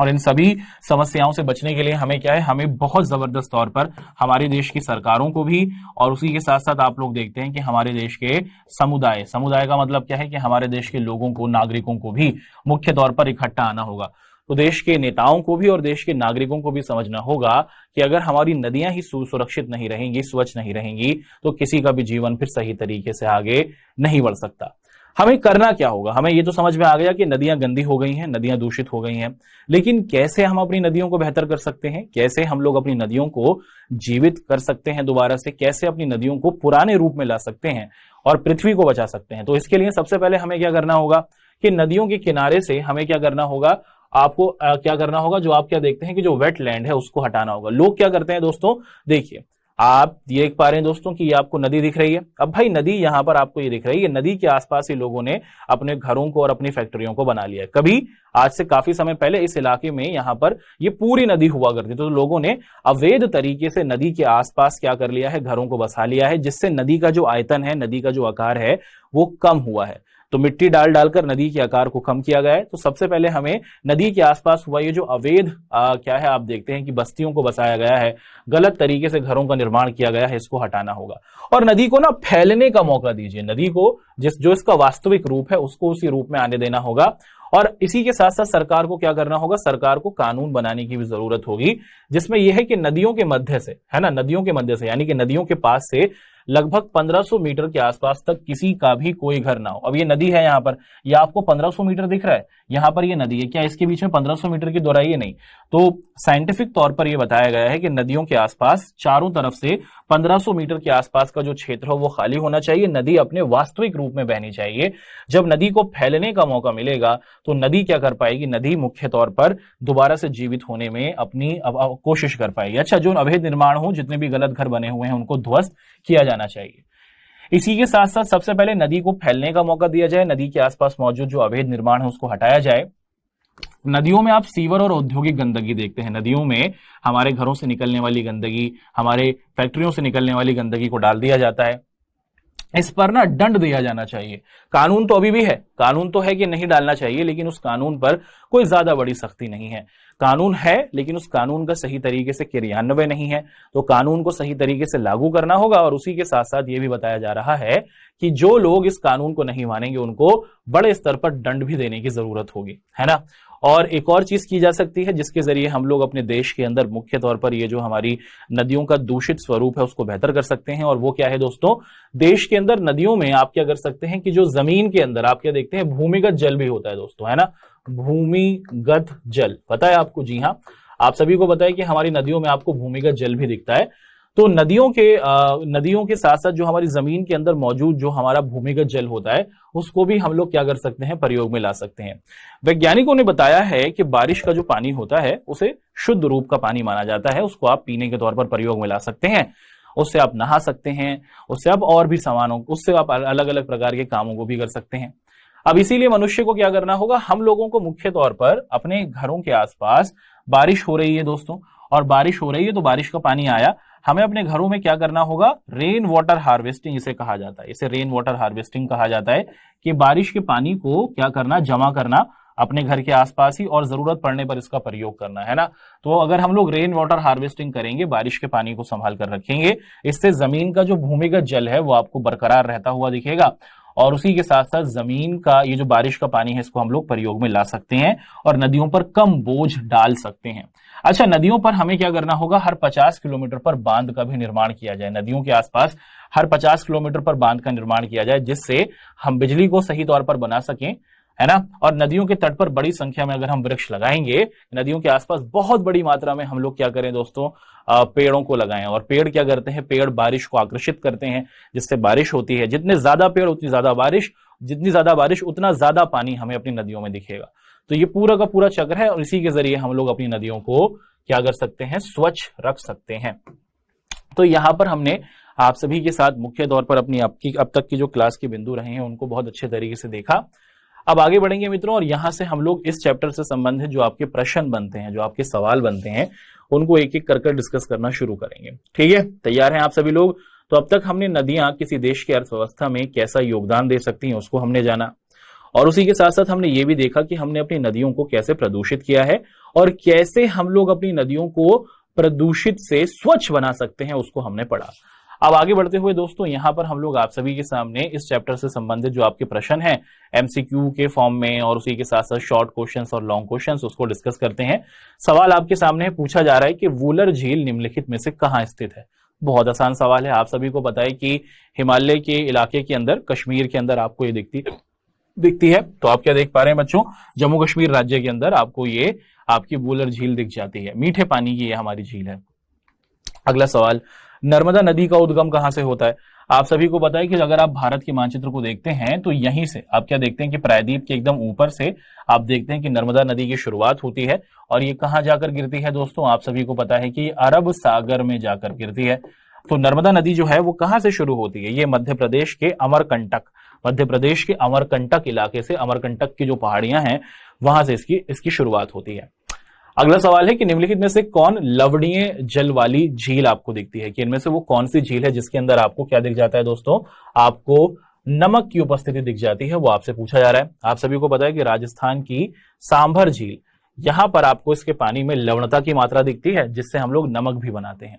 और इन सभी समस्याओं से बचने के लिए हमें क्या है, हमें बहुत जबरदस्त तौर पर हमारे देश की सरकारों को भी, और उसी के साथ साथ आप लोग देखते हैं कि हमारे देश के समुदाय का मतलब क्या है कि हमारे देश के लोगों को, नागरिकों को भी मुख्य तौर पर इकट्ठा आना होगा। तो देश के नेताओं को भी और देश के नागरिकों को भी समझना होगा कि अगर हमारी नदियां ही सुरक्षित नहीं रहेंगी, स्वच्छ नहीं रहेंगी, तो किसी का भी जीवन फिर सही तरीके से आगे नहीं बढ़ सकता। हमें करना क्या होगा? हमें ये तो समझ में आ गया कि नदियां गंदी हो गई हैं, नदियां दूषित हो गई हैं, लेकिन कैसे हम अपनी नदियों को बेहतर कर सकते हैं, कैसे हम लोग अपनी नदियों को जीवित कर सकते हैं दोबारा से, कैसे अपनी नदियों को पुराने रूप में ला सकते हैं और पृथ्वी को बचा सकते हैं। तो इसके लिए सबसे पहले हमें क्या करना होगा कि नदियों के किनारे से हमें क्या करना होगा, आपको क्या करना होगा, जो आप क्या देखते हैं कि जो वेटलैंड है उसको हटाना होगा। लोग क्या करते हैं दोस्तों, देखिए आप देख पा रहे हैं दोस्तों कि ये आपको नदी दिख रही है। अब भाई नदी यहां पर आपको ये दिख रही है, नदी के आसपास ही लोगों ने अपने घरों को और अपनी फैक्ट्रियों को बना लिया है। कभी आज से काफी समय पहले इस इलाके में यहां पर ये पूरी नदी हुआ करती, तो लोगों ने अवैध तरीके से नदी के आसपास क्या कर लिया है, घरों को बसा लिया है, जिससे नदी का जो आयतन है, नदी का जो आकार है वो कम हुआ है। तो मिट्टी डालकर नदी के आकार को कम किया गया है। तो सबसे पहले हमें नदी के आसपास हुआ ये जो अवैध क्या है, आप देखते हैं कि बस्तियों को बसाया गया है, गलत तरीके से घरों का निर्माण किया गया है, इसको हटाना होगा। और नदी को ना फैलने का मौका दीजिए, नदी को जो इसका वास्तविक रूप है उसको उसी रूप में आने देना होगा। और इसी के साथ साथ सरकार को क्या करना होगा, सरकार को कानून बनाने की भी जरूरत होगी, जिसमें यह है कि नदियों के मध्य से, है ना, नदियों के मध्य से यानी कि नदियों के पास से लगभग 1500 मीटर के आसपास तक किसी का भी कोई घर ना हो। अब ये नदी है, यहां पर ये आपको 1500 मीटर दिख रहा है, यहां पर ये नदी है, क्या इसके बीच में 1500 मीटर की दोहराई है? नहीं। तो साइंटिफिक तौर पर यह बताया गया है कि नदियों के आसपास चारों तरफ से 1500 मीटर के आसपास का जो क्षेत्र हो वो खाली होना चाहिए, नदी अपने वास्तविक रूप में बहनी चाहिए। जब नदी को फैलने का मौका मिलेगा तो नदी क्या कर पाएगी, नदी मुख्य तौर पर दोबारा से जीवित होने में अपनी कोशिश कर पाएगी। अच्छा, जो अवैध निर्माण हो, जितने भी गलत घर बने हुए हैं उनको ध्वस्त किया जाना चाहिए। इसी के साथ साथ सबसे पहले नदी को फैलने का मौका दिया जाए, नदी के आसपास मौजूद जो अवैध निर्माण है उसको हटाया जाए। नदियों में आप सीवर और औद्योगिक गंदगी देखते हैं, नदियों में हमारे घरों से निकलने वाली गंदगी, हमारे फैक्ट्रियों से निकलने वाली गंदगी को डाल दिया जाता है। इस पर ना दंड दिया जाना चाहिए। कानून तो अभी भी है, कानून तो है कि नहीं डालना चाहिए, लेकिन उस कानून पर कोई ज्यादा बड़ी सख्ती नहीं है। कानून है लेकिन उस कानून का सही तरीके से क्रियान्वयन नहीं है, तो कानून को सही तरीके से लागू करना होगा। और उसी के साथ साथ ये भी बताया जा रहा है कि जो लोग इस कानून को नहीं मानेंगे उनको बड़े स्तर पर दंड भी देने की जरूरत होगी, है ना। और एक और चीज की जा सकती है जिसके जरिए हम लोग अपने देश के अंदर मुख्य तौर पर ये जो हमारी नदियों का दूषित स्वरूप है उसको बेहतर कर सकते हैं। और वो क्या है दोस्तों, देश के अंदर नदियों में आप क्या कर सकते हैं कि जो जमीन के अंदर आप क्या देखते हैं, भूमिगत जल भी होता है दोस्तों, है ना, भूमिगत जल पता है आपको? जी हाँ, आप सभी को पता है कि हमारी नदियों में आपको भूमिगत जल भी दिखता है। तो नदियों के साथ साथ जो हमारी जमीन के अंदर मौजूद जो हमारा भूमिगत जल होता है उसको भी हम लोग क्या कर सकते हैं, प्रयोग में ला सकते हैं। वैज्ञानिकों ने बताया है कि बारिश का जो पानी होता है उसे शुद्ध रूप का पानी माना जाता है, उसको आप पीने के तौर पर प्रयोग में ला सकते हैं, उससे आप नहा सकते हैं, उससे आप और भी सामानों, उससे आप अलग अलग प्रकार के कामों को भी कर सकते हैं। अब इसीलिए मनुष्य को क्या करना होगा, हम लोगों को मुख्य तौर पर अपने घरों के आसपास बारिश हो रही है दोस्तों, और बारिश हो रही है तो बारिश का पानी आया, हमें अपने घरों में क्या करना होगा, रेन वाटर हार्वेस्टिंग इसे कहा जाता है, इसे रेन वाटर हार्वेस्टिंग कहा जाता है कि बारिश के पानी को क्या करना, जमा करना अपने घर के आसपास ही, और जरूरत पड़ने पर इसका प्रयोग करना, है ना। तो अगर हम लोग रेन वाटर हार्वेस्टिंग करेंगे, बारिश के पानी को संभाल कर रखेंगे, इससे जमीन का जो भूमिगत जल है वो आपको बरकरार रहता हुआ दिखेगा। और उसी के साथ साथ जमीन का ये जो बारिश का पानी है इसको हम लोग प्रयोग में ला सकते हैं और नदियों पर कम बोझ डाल सकते हैं। अच्छा, नदियों पर हमें क्या करना होगा, हर 50 किलोमीटर पर बांध का भी निर्माण किया जाए, नदियों के आसपास हर 50 किलोमीटर पर बांध का निर्माण किया जाए, जिससे हम बिजली को सही तौर पर बना सकें, है ना। और नदियों के तट पर बड़ी संख्या में अगर हम वृक्ष लगाएंगे, नदियों के आसपास बहुत बड़ी मात्रा में हम लोग क्या करें दोस्तों, पेड़ों को लगाएं। और पेड़ क्या करते हैं, पेड़ बारिश को आकर्षित करते हैं, जिससे बारिश होती है। जितने ज्यादा पेड़ उतनी ज्यादा बारिश, जितनी ज्यादा बारिश उतना ज्यादा पानी हमें अपनी नदियों में दिखेगा। तो ये पूरा का पूरा चक्र है, और इसी के जरिए हम लोग अपनी नदियों को क्या कर सकते हैं, स्वच्छ रख सकते हैं। तो यहां पर हमने आप सभी के साथ मुख्य तौर पर अपनी अब तक की जो क्लास के बिंदु रहे हैं उनको बहुत अच्छे तरीके से देखा। अब आगे बढ़ेंगे मित्रों, और यहां से हम लोग इस चैप्टर से संबंधित जो आपके प्रश्न बनते हैं, जो आपके सवाल बनते हैं, उनको एक एक कर डिस्कस करना शुरू करेंगे। ठीक है, तैयार हैं आप सभी लोग? तो अब तक हमने नदियां किसी देश की अर्थव्यवस्था में कैसा योगदान दे सकती हैं उसको हमने जाना, और उसी के साथ साथ हमने ये भी देखा कि हमने अपनी नदियों को कैसे प्रदूषित किया है और कैसे हम लोग अपनी नदियों को प्रदूषित से स्वच्छ बना सकते हैं, उसको हमने पढ़ा। अब आगे बढ़ते हुए दोस्तों, यहां पर हम लोग आप सभी के सामने इस चैप्टर से संबंधित जो आपके प्रश्न हैं एमसीक्यू के फॉर्म में और उसी के साथ साथ शॉर्ट क्वेश्चंस और लॉन्ग क्वेश्चंस, उसको डिस्कस करते हैं। सवाल आपके सामने पूछा जा रहा है कि वूलर झील निम्नलिखित में से कहां स्थित है। बहुत आसान सवाल है। आप सभी को पता है कि हिमालय के इलाके के अंदर, कश्मीर के अंदर आपको ये दिखती है। तो आप क्या देख पा रहे हैं बच्चों, जम्मू कश्मीर राज्य के अंदर आपको ये आपकी वूलर झील दिख जाती है। मीठे पानी की ये हमारी झील है। अगला सवाल, नर्मदा नदी का उद्गम कहां से होता है। आप सभी को पता है कि अगर आप भारत के मानचित्र को देखते हैं तो यहीं से आप क्या देखते हैं कि प्रायद्वीप के एकदम ऊपर से आप देखते हैं कि नर्मदा नदी की शुरुआत होती है और ये कहां जाकर गिरती है दोस्तों, आप सभी को पता है कि अरब सागर में जाकर गिरती है। तो नर्मदा नदी जो है वो कहां से शुरू होती है, ये मध्य प्रदेश के अमरकंटक इलाके से, अमरकंटक की जो पहाड़ियां हैं वहां से इसकी शुरुआत होती है। अगला सवाल है कि निम्नलिखित में से कौन लवणीय जल वाली झील आपको दिखती है, कि इनमें से वो कौन सी झील है जिसके अंदर आपको क्या दिख जाता है दोस्तों, आपको नमक की उपस्थिति दिख जाती है, वो आपसे पूछा जा रहा है। आप सभी को पता है कि राजस्थान की सांभर झील, यहां पर आपको इसके पानी में लवणता की मात्रा दिखती है जिससे हम लोग नमक भी बनाते हैं।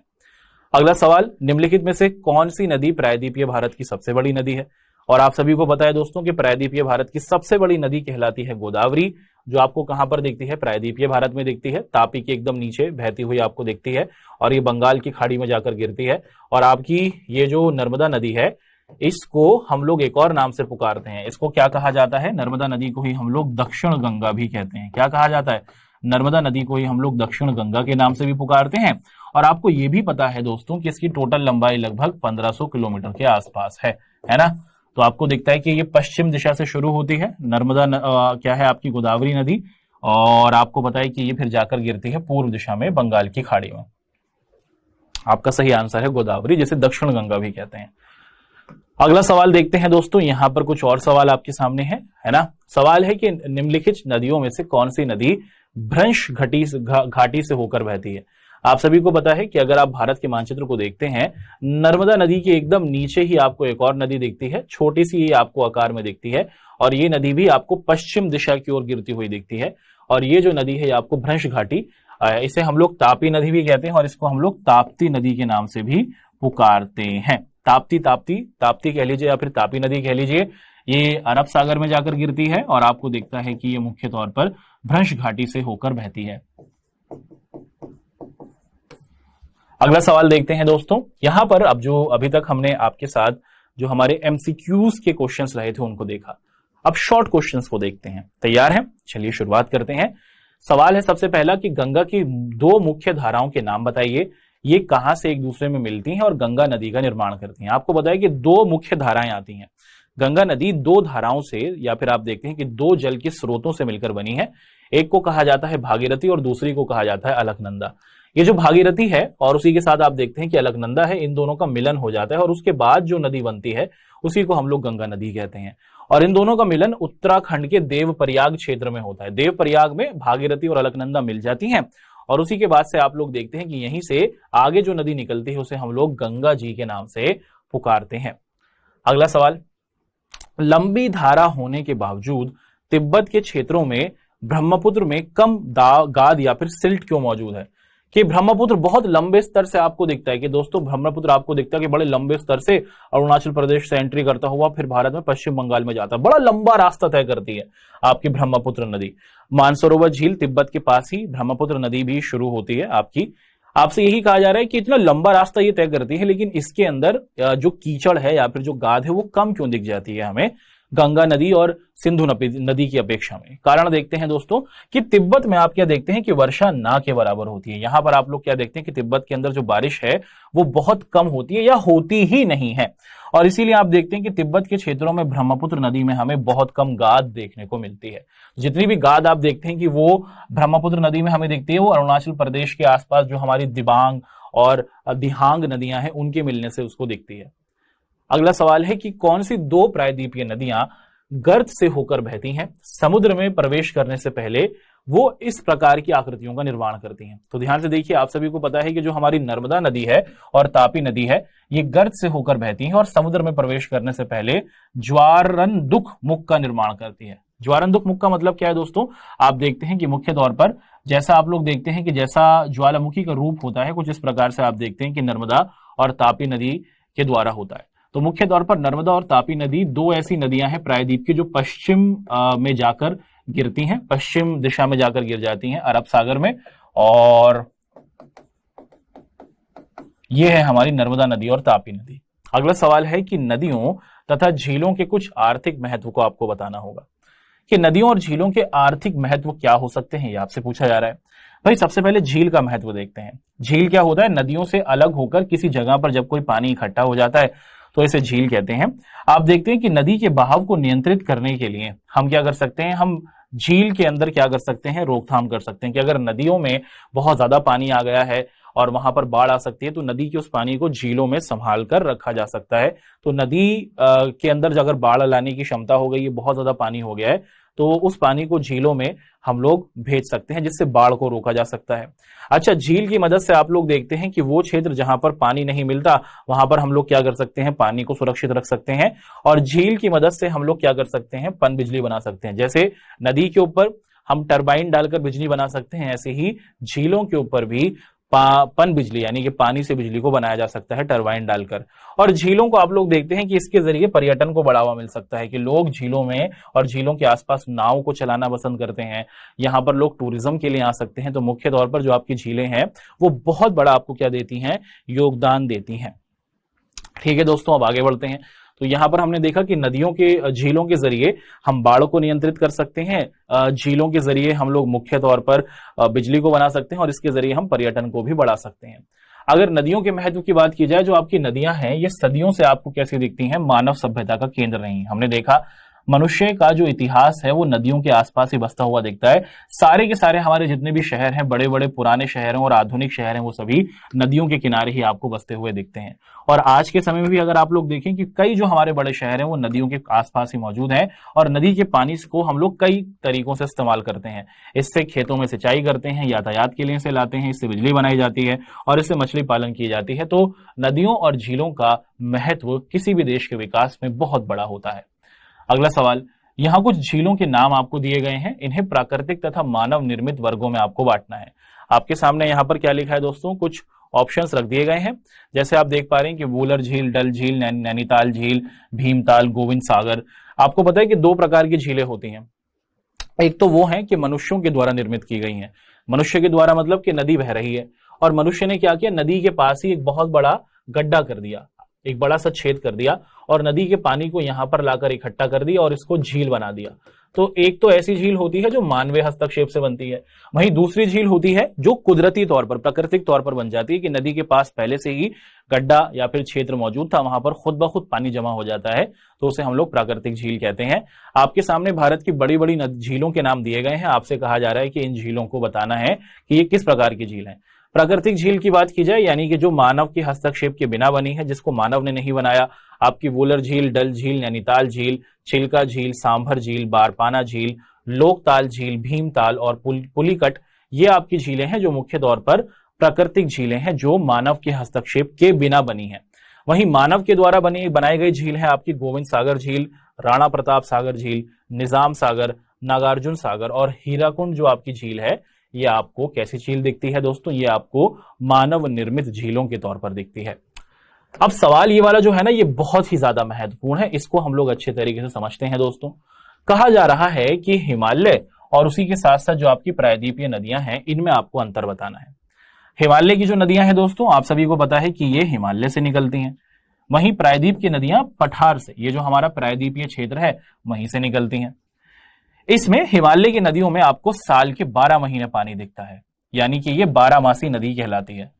अगला सवाल, निम्नलिखित में से कौन सी नदी प्रायद्वीपीय भारत की सबसे बड़ी नदी है। और आप सभी को पता है दोस्तों कि प्रायद्वीपीय भारत की सबसे बड़ी नदी कहलाती है गोदावरी, जो आपको कहां पर दिखती है, प्रायद्वीपीय भारत में दिखती है। तापी के एकदम नीचे बहती हुई आपको दिखती है और ये बंगाल की खाड़ी में जाकर गिरती है। और आपकी ये जो नर्मदा नदी है इसको हम लोग एक और नाम से पुकारते हैं, इसको क्या कहा जाता है, नर्मदा नदी को ही हम लोग दक्षिण गंगा भी कहते हैं। क्या कहा जाता है, नर्मदा नदी को ही हम लोग दक्षिण गंगा के नाम से भी पुकारते हैं। और आपको ये भी पता है दोस्तों कि इसकी टोटल लंबाई लगभग 1500 किलोमीटर के आसपास है ना। तो आपको दिखता है कि ये पश्चिम दिशा से शुरू होती है नर्मदा क्या है आपकी गोदावरी नदी, और आपको पता है कि ये फिर जाकर गिरती है पूर्व दिशा में बंगाल की खाड़ी में। आपका सही आंसर है गोदावरी, जिसे दक्षिण गंगा भी कहते हैं। अगला सवाल देखते हैं दोस्तों, यहां पर कुछ और सवाल आपके सामने है ना। सवाल है कि निम्नलिखित नदियों में से कौन सी नदी भ्रंश घाटी से होकर बहती है। आप सभी को पता है कि अगर आप भारत के मानचित्र को देखते हैं, नर्मदा नदी के एकदम नीचे ही आपको एक और नदी दिखती है, छोटी सी ही आपको आकार में दिखती है, और ये नदी भी आपको पश्चिम दिशा की ओर गिरती हुई दिखती है। और ये जो नदी है ये आपको भ्रंश घाटी, इसे हम लोग तापी नदी भी कहते हैं और इसको हम लोग ताप्ती नदी के नाम से भी पुकारते हैं। ताप्ती कह लीजिए या फिर तापी नदी कह लीजिए, ये अरब सागर में जाकर गिरती है और आपको दिखता है कि ये मुख्य तौर पर भ्रंश घाटी से होकर बहती है। अगला सवाल देखते हैं दोस्तों, यहां पर अब जो अभी तक हमने आपके साथ जो हमारे एमसीक्यूज के क्वेश्चंस रहे थे उनको देखा, अब शॉर्ट क्वेश्चंस को देखते हैं। तैयार हैं? चलिए शुरुआत करते हैं। सवाल है सबसे पहला कि गंगा की दो मुख्य धाराओं के नाम बताइए, ये कहां से एक दूसरे में मिलती हैं और गंगा नदी का निर्माण करती हैं। आपको बताया कि दो मुख्य धाराएं आती हैं। गंगा नदी दो धाराओं से या फिर आप देखते हैं कि दो जल के स्रोतों से मिलकर बनी है। एक को कहा जाता है भागीरथी और दूसरी को कहा जाता है अलकनंदा। ये जो भागीरथी है और उसी के साथ आप देखते हैं कि अलकनंदा है, इन दोनों का मिलन हो जाता है और उसके बाद जो नदी बनती है उसी को हम लोग गंगा नदी कहते हैं। और इन दोनों का मिलन उत्तराखंड के देवप्रयाग क्षेत्र में होता है। देवप्रयाग में भागीरथी और अलकनंदा मिल जाती हैं और उसी के बाद से आप लोग देखते हैं कि यहीं से आगे जो नदी निकलती है उसे हम लोग गंगा जी के नाम से पुकारते हैं। अगला सवाल, लंबी धारा होने के बावजूद तिब्बत के क्षेत्रों में ब्रह्मपुत्र में कम गाद या फिर सिल्ट क्यों मौजूद है। कि ब्रह्मपुत्र बहुत लंबे स्तर से आपको दिखता है कि दोस्तों ब्रह्मपुत्र आपको दिखता है कि बड़े लंबे स्तर से अरुणाचल प्रदेश से एंट्री करता हुआ फिर भारत में पश्चिम बंगाल में जाता है, बड़ा लंबा रास्ता तय करती है आपकी ब्रह्मपुत्र नदी। मानसरोवर झील तिब्बत के पास ही ब्रह्मपुत्र नदी भी शुरू होती है आपकी। आपसे यही कहा जा रहा है कि इतना लंबा रास्ता ये तय करती है, लेकिन इसके अंदर जो कीचड़ है या फिर जो गाद है वो कम क्यों दिख जाती है हमें गंगा नदी और सिंधु नदी की अपेक्षा में। कारण देखते हैं दोस्तों कि तिब्बत में आप क्या देखते हैं कि वर्षा ना के बराबर होती है। यहां पर आप लोग क्या देखते हैं कि तिब्बत के अंदर जो बारिश है वो बहुत कम होती है या होती ही नहीं है, और इसीलिए आप देखते हैं कि तिब्बत के क्षेत्रों में ब्रह्मपुत्र नदी में हमें बहुत कम गाद देखने को मिलती है। जितनी भी गाद आप देखते हैं कि वो ब्रह्मपुत्र नदी में हमें दिखती है वो अरुणाचल प्रदेश के आसपास जो हमारी दिबांग और दिहांग नदियां हैं उनके मिलने से उसको दिखती है। अगला सवाल है कि कौन सी दो प्रायद्वीपीय नदियां गर्त से होकर बहती हैं, समुद्र में प्रवेश करने से पहले वो इस प्रकार की आकृतियों का निर्माण करती हैं। तो ध्यान से देखिए, आप सभी को पता है कि जो हमारी नर्मदा नदी है और तापी नदी है, ये गर्त से होकर बहती हैं और समुद्र में प्रवेश करने से पहले ज्वारंदुक मुख का निर्माण करती है। ज्वारंदुक मुख का मतलब क्या है दोस्तों? आप देखते हैं कि मुख्य तौर पर जैसा आप लोग देखते हैं कि जैसा ज्वालामुखी का रूप होता है, कुछ इस प्रकार से आप देखते हैं कि नर्मदा और तापी नदी के द्वारा होता है। तो मुख्य तौर पर नर्मदा और तापी नदी दो ऐसी नदियां हैं प्रायद्वीप की जो पश्चिम में जाकर गिरती हैं, पश्चिम दिशा में जाकर गिर जाती हैं अरब सागर में, और यह है हमारी नर्मदा नदी और तापी नदी। अगला सवाल है कि नदियों तथा झीलों के कुछ आर्थिक महत्व को आपको बताना होगा कि नदियों और झीलों के आर्थिक महत्व क्या हो सकते हैं, ये आपसे पूछा जा रहा है। भाई सबसे पहले झील का महत्व देखते हैं। झील क्या होता है? नदियों से अलग होकर किसी जगह पर जब कोई पानी इकट्ठा हो जाता है तो इसे झील कहते हैं। आप देखते हैं कि नदी के बहाव को नियंत्रित करने के लिए हम क्या कर सकते हैं, हम झील के अंदर क्या कर सकते हैं, रोकथाम कर सकते हैं कि अगर नदियों में बहुत ज्यादा पानी आ गया है और वहां पर बाढ़ आ सकती है तो नदी के उस पानी को झीलों में संभाल कर रखा जा सकता है। तो नदी के अंदर अगर बाढ़ लाने की क्षमता हो गई है, बहुत ज्यादा पानी हो गया है, तो उस पानी को झीलों में हम लोग भेज सकते हैं जिससे बाढ़ को रोका जा सकता है। अच्छा, झील की मदद से आप लोग देखते हैं कि वो क्षेत्र जहां पर पानी नहीं मिलता वहां पर हम लोग क्या कर सकते हैं, पानी को सुरक्षित रख सकते हैं, और झील की मदद से हम लोग क्या कर सकते हैं, पन बिजली बना सकते हैं। जैसे नदी के ऊपर हम टरबाइन डालकर बिजली बना सकते हैं, ऐसे ही झीलों के ऊपर भी पन बिजली यानी कि पानी से बिजली को बनाया जा सकता है टरबाइन डालकर। और झीलों को आप लोग देखते हैं कि इसके जरिए पर्यटन को बढ़ावा मिल सकता है कि लोग झीलों में और झीलों के आसपास नाव को चलाना पसंद करते हैं, यहां पर लोग टूरिज्म के लिए आ सकते हैं। तो मुख्य तौर पर जो आपकी झीलें हैं वो बहुत बड़ा आपको क्या देती हैं, योगदान देती हैं। ठीक है दोस्तों, अब आगे बढ़ते हैं। तो यहां पर हमने देखा कि नदियों के झीलों के जरिए हम बाढ़ को नियंत्रित कर सकते हैं, झीलों के जरिए हम लोग मुख्य तौर पर बिजली को बना सकते हैं और इसके जरिए हम पर्यटन को भी बढ़ा सकते हैं। अगर नदियों के महत्व की बात की जाए, जो आपकी नदियां हैं ये सदियों से आपको कैसी दिखती हैं, मानव सभ्यता का केंद्र रही। हमने देखा मनुष्य का जो इतिहास है वो नदियों के आसपास ही बसता हुआ दिखता है। सारे के सारे हमारे जितने भी शहर हैं, बड़े बड़े पुराने शहर हैं और आधुनिक शहर हैं, वो सभी नदियों के किनारे ही आपको बसते हुए दिखते हैं। और आज के समय में भी अगर आप लोग देखें कि कई जो हमारे बड़े शहर हैं वो नदियों के आसपास ही मौजूद हैं, और नदी के पानी को हम लोग कई तरीकों से इस्तेमाल करते हैं। इससे खेतों में सिंचाई करते हैं, यातायात के लिए इसे लाते हैं, इससे बिजली बनाई जाती है और इससे मछली पालन की जाती है। तो नदियों और झीलों का महत्व किसी भी देश के विकास में बहुत बड़ा होता है। अगला सवाल, यहां कुछ झीलों के नाम आपको दिए गए हैं, इन्हें प्राकृतिक तथा मानव निर्मित वर्गों में आपको बांटना है। आपके सामने यहां पर क्या लिखा है दोस्तों, कुछ ऑप्शंस रख दिए गए हैं। जैसे आप देख पा रहे हैं कि वूलर झील, डल झील, नैनीताल झील, भीमताल, गोविंद सागर। आपको पता है कि दो प्रकार की झीलें होती हैं। एक तो वो है कि मनुष्यों के द्वारा निर्मित की गई हैं। मनुष्य के द्वारा मतलब कि नदी बह रही है और मनुष्य ने क्या किया, नदी के पास ही एक बहुत बड़ा गड्ढा कर दिया, एक बड़ा सा छेद कर दिया और नदी के पानी को यहां पर लाकर इकट्ठा कर दिया और इसको झील बना दिया। तो एक तो ऐसी झील होती है जो मानवीय हस्तक्षेप से बनती है, वहीं दूसरी झील होती है जो कुदरती तौर पर, प्राकृतिक तौर पर बन जाती है कि नदी के पास पहले से ही गड्ढा या फिर क्षेत्र मौजूद था, वहां पर खुद ब खुद पानी जमा हो जाता है, तो उसे हम लोग प्राकृतिक झील कहते हैं। आपके सामने भारत की बड़ी बड़ी झीलों के नाम दिए गए हैं। आपसे कहा जा रहा है कि इन झीलों को बताना है कि ये किस प्रकार की झील है। प्राकृतिक झील की बात की जाए यानी कि जो मानव के हस्तक्षेप के बिना बनी है, जिसको मानव ने नहीं बनाया, आपकी वूलर झील, डल झील, नैनीताल झील, चिल्का झील, सांभर झील, बारपाना झील, लोकताल झील, भीमताल और पुलिकट, ये आपकी झीलें हैं जो मुख्य तौर पर प्राकृतिक झीलें हैं जो मानव के हस्तक्षेप के बिना बनी है। वहीं मानव के द्वारा बनाई गई झील है आपकी गोविंद सागर झील, राणा प्रताप सागर झील, निजाम सागर, नागार्जुन सागर और हीराकुंड जो आपकी झील है, ये आपको कैसी झील दिखती है दोस्तों, ये आपको मानव निर्मित झीलों के तौर पर दिखती है। अब सवाल ये वाला जो है ना, ये बहुत ही ज्यादा महत्वपूर्ण है, इसको हम लोग अच्छे तरीके से समझते हैं दोस्तों। कहा जा रहा है कि हिमालय और उसी के साथ साथ जो आपकी प्रायद्वीपीय नदियां हैं, इनमें आपको अंतर बताना है। हिमालय की जो नदियां हैं दोस्तों, आप सभी को पता है कि ये हिमालय से निकलती हैं, वहीं प्रायद्वीप की नदियां पठार से, ये जो हमारा प्रायद्वीपीय क्षेत्र है, वहीं से निकलती हैं। इसमें हिमालय की नदियों में आपको साल के 12 महीने पानी दिखता है, यानी कि ये 12 मासी नदी कहलाती है।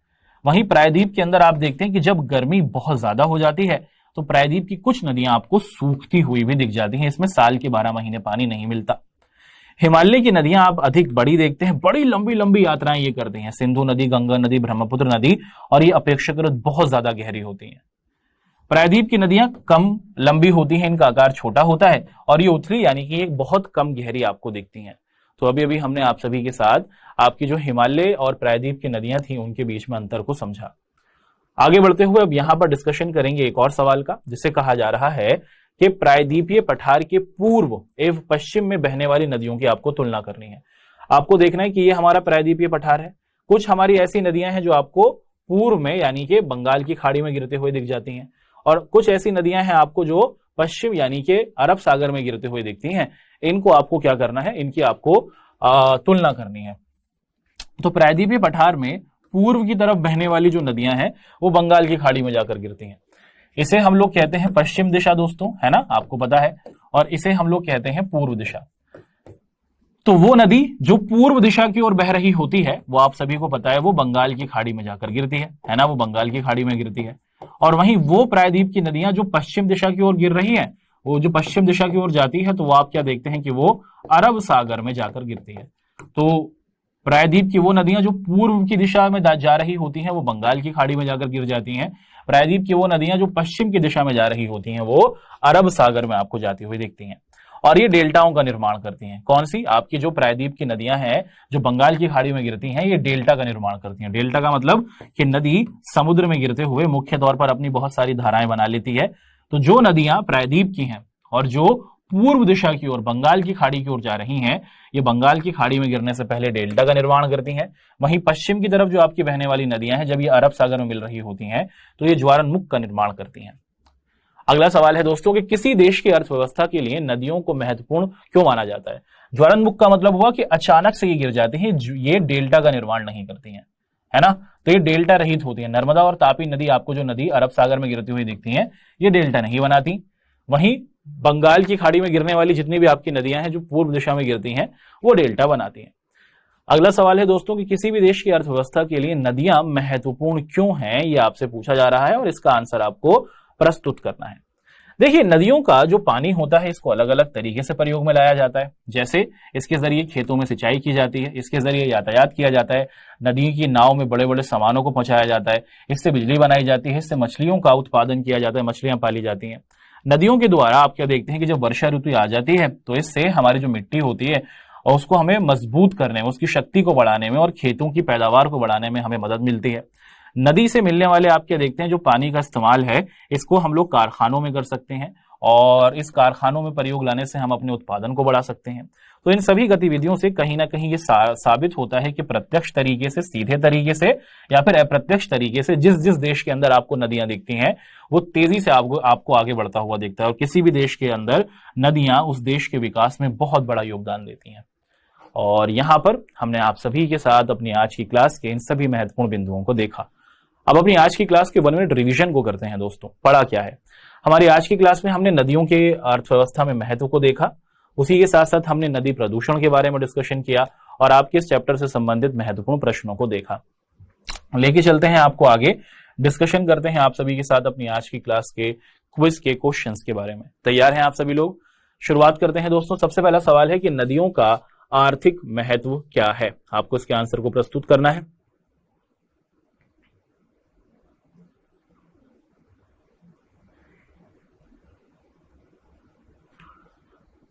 वहीं प्रायद्वीप के अंदर आप देखते हैं कि जब गर्मी बहुत ज्यादा हो जाती है तो प्रायद्वीप की कुछ नदियां आपको सूखती हुई भी दिख जाती हैं, इसमें साल के 12 महीने पानी नहीं मिलता। हिमालय की नदियां आप अधिक बड़ी देखते हैं, बड़ी लंबी लंबी यात्राएं ये करती हैं, सिंधु नदी, गंगा नदी, ब्रह्मपुत्र नदी, और ये अपेक्षाकृत बहुत ज्यादा गहरी होती हैं। प्रायद्वीप की नदियां कम लंबी होती हैं, इनका आकार छोटा होता है और ये उथली यानी कि एक बहुत कम गहरी आपको दिखती हैं। तो अभी अभी हमने आप सभी के साथ आपकी जो हिमालय और प्रायद्वीप की नदियां थी उनके बीच में अंतर को समझा। आगे बढ़ते हुए अब यहां पर डिस्कशन करेंगे एक और सवाल का, जिसे कहा जा रहा है कि प्रायद्वीपीय पठार के पूर्व एवं पश्चिम में बहने वाली नदियों की आपको तुलना करनी है। आपको देखना है कि ये हमारा प्रायद्वीपीय पठार है, कुछ हमारी ऐसी नदियां हैं जो आपको पूर्व में यानी कि बंगाल की खाड़ी में गिरते हुए दिख जाती हैं, और कुछ ऐसी नदियां हैं आपको जो पश्चिम यानी कि अरब सागर में गिरते हुए दिखती हैं। इनको आपको क्या करना है, इनकी आपको तुलना करनी है। तो प्रायद्वीपीय पठार में पूर्व की तरफ बहने वाली जो नदियां हैं वो बंगाल की खाड़ी में जाकर गिरती हैं। इसे हम लोग कहते हैं पश्चिम दिशा दोस्तों, है ना, आपको पता है, और इसे हम लोग कहते हैं पूर्व दिशा। तो वो नदी जो पूर्व दिशा की ओर बह रही होती है वो आप सभी को पता है वो बंगाल की खाड़ी में जाकर गिरती है ना, वो बंगाल की खाड़ी में गिरती है। और वहीं वो प्रायद्वीप की नदियां जो पश्चिम दिशा की ओर गिर रही हैं, वो जो पश्चिम दिशा की ओर जाती है तो वो आप क्या देखते हैं कि वो अरब सागर में जाकर गिरती है। तो प्रायद्वीप की वो नदियां जो पूर्व की दिशा में जा रही होती हैं वो बंगाल की खाड़ी में जाकर गिर जाती हैं। प्रायद्वीप की वो नदियां जो पश्चिम की दिशा में जा रही होती हैं वो अरब सागर में आपको जाती हुई दिखती हैं, और ये डेल्टाओं का निर्माण करती हैं। कौन सी? आपकी जो प्रायद्वीप की नदियां हैं जो बंगाल की खाड़ी में गिरती हैं, ये डेल्टा का निर्माण करती हैं। डेल्टा का मतलब कि नदी समुद्र में गिरते हुए मुख्य तौर पर अपनी बहुत सारी धाराएं बना लेती है। तो जो नदियां प्रायद्वीप की हैं और जो पूर्व दिशा की ओर बंगाल की खाड़ी की ओर जा रही हैं, ये बंगाल की खाड़ी में गिरने से पहले डेल्टा का निर्माण करती हैं। वहीं पश्चिम की तरफ जो आपकी बहने वाली नदियां हैं, जब ये अरब सागर में मिल रही होती हैं तो ये ज्वारनमुख का निर्माण करती हैं। अगला सवाल है दोस्तों कि किसी देश की अर्थव्यवस्था के लिए नदियों को महत्वपूर्ण क्यों माना जाता है? ज्वारनमुख का मतलब हुआ कि अचानक से ये गिर जाती हैं, ये डेल्टा का निर्माण नहीं करती हैं, है ना। तो ये डेल्टा रहित होती है। नर्मदा और तापी नदी आपको जो नदी अरब सागर में गिरती हुई दिखती हैं, ये डेल्टा नहीं बनाती। वहीं बंगाल की खाड़ी में गिरने वाली जितनी भी आपकी नदियां हैं जो पूर्व दिशा में गिरती हैं वो डेल्टा बनाती हैं। अगला सवाल है दोस्तों कि किसी भी देश की अर्थव्यवस्था के लिए नदियां महत्वपूर्ण क्यों हैं, ये आपसे पूछा जा रहा है और इसका आंसर आपको प्रस्तुत करना है। देखिए, नदियों का जो पानी होता है इसको अलग अलग तरीके से प्रयोग में लाया जाता है। जैसे इसके जरिए खेतों में सिंचाई की जाती है, इसके जरिए यातायात किया जाता है, नदी की नाव में बड़े बड़े सामानों को पहुंचाया जाता है, इससे बिजली बनाई जाती है, इससे मछलियों का उत्पादन किया जाता है, मछलियां पाली जाती हैं। नदियों के द्वारा आप क्या देखते हैं कि जब वर्षा ऋतु आ जाती है तो इससे हमारी जो मिट्टी होती है और उसको हमें मजबूत करने में, उसकी शक्ति को बढ़ाने में और खेतों की पैदावार को बढ़ाने में हमें मदद मिलती है। नदी से मिलने वाले आप क्या देखते हैं जो पानी का इस्तेमाल है इसको हम लोग कारखानों में कर सकते हैं, और इस कारखानों में प्रयोग लाने से हम अपने उत्पादन को बढ़ा सकते हैं। तो इन सभी गतिविधियों से कहीं ना कहीं ये साबित होता है कि प्रत्यक्ष तरीके से, सीधे तरीके से या फिर अप्रत्यक्ष तरीके से जिस जिस देश के अंदर आपको नदियां दिखती हैं वो तेजी से आपको आगे बढ़ता हुआ दिखता है, और किसी भी देश के अंदर नदियां उस देश के विकास में बहुत बड़ा योगदान देती हैं। और यहां पर हमने आप सभी के साथ अपनी आज की क्लास के इन सभी महत्वपूर्ण बिंदुओं को देखा। अब अपनी आज की क्लास के 1 मिनट रिवीजन को करते हैं दोस्तों। पढ़ा क्या है हमारी आज की क्लास में? हमने नदियों के अर्थव्यवस्था में महत्व को देखा, उसी के साथ साथ हमने नदी प्रदूषण के बारे में डिस्कशन किया और आपके इस चैप्टर से संबंधित महत्वपूर्ण प्रश्नों को देखा। लेके चलते हैं आपको आगे, डिस्कशन करते हैं आप सभी के साथ अपनी आज की क्लास के क्विज के क्वेश्चंस के बारे में। तैयार हैं आप सभी लोग? शुरुआत करते हैं दोस्तों। सबसे पहला सवाल है कि नदियों का आर्थिक महत्व क्या है? आपको इसके आंसर को प्रस्तुत करना है।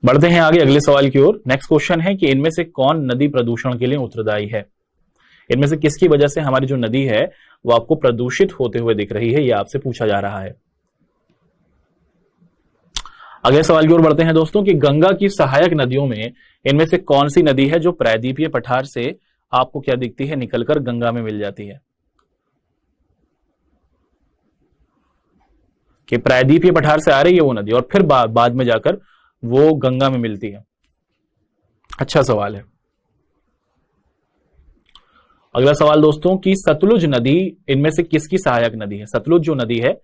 बढ़ते हैं आगे अगले सवाल की ओर। नेक्स्ट क्वेश्चन है कि इनमें से कौन नदी प्रदूषण के लिए उत्तरदायी है? इनमें से किसकी वजह से हमारी जो नदी है वो आपको प्रदूषित होते हुए दिख रही है, ये आपसे पूछा जा रहा है। अगले सवाल की ओर बढ़ते हैं दोस्तों कि गंगा की सहायक नदियों में इनमें से कौन सी नदी है जो प्रायद्वीपीय पठार से आपको क्या दिखती है, निकलकर गंगा में मिल जाती है? कि प्रायद्वीपीय पठार से आ रही है वो नदी और फिर बाद में जाकर वो गंगा में मिलती है। अच्छा सवाल है। अगला सवाल दोस्तों कि सतलुज नदी इनमें से किसकी सहायक नदी है? सतलुज जो नदी है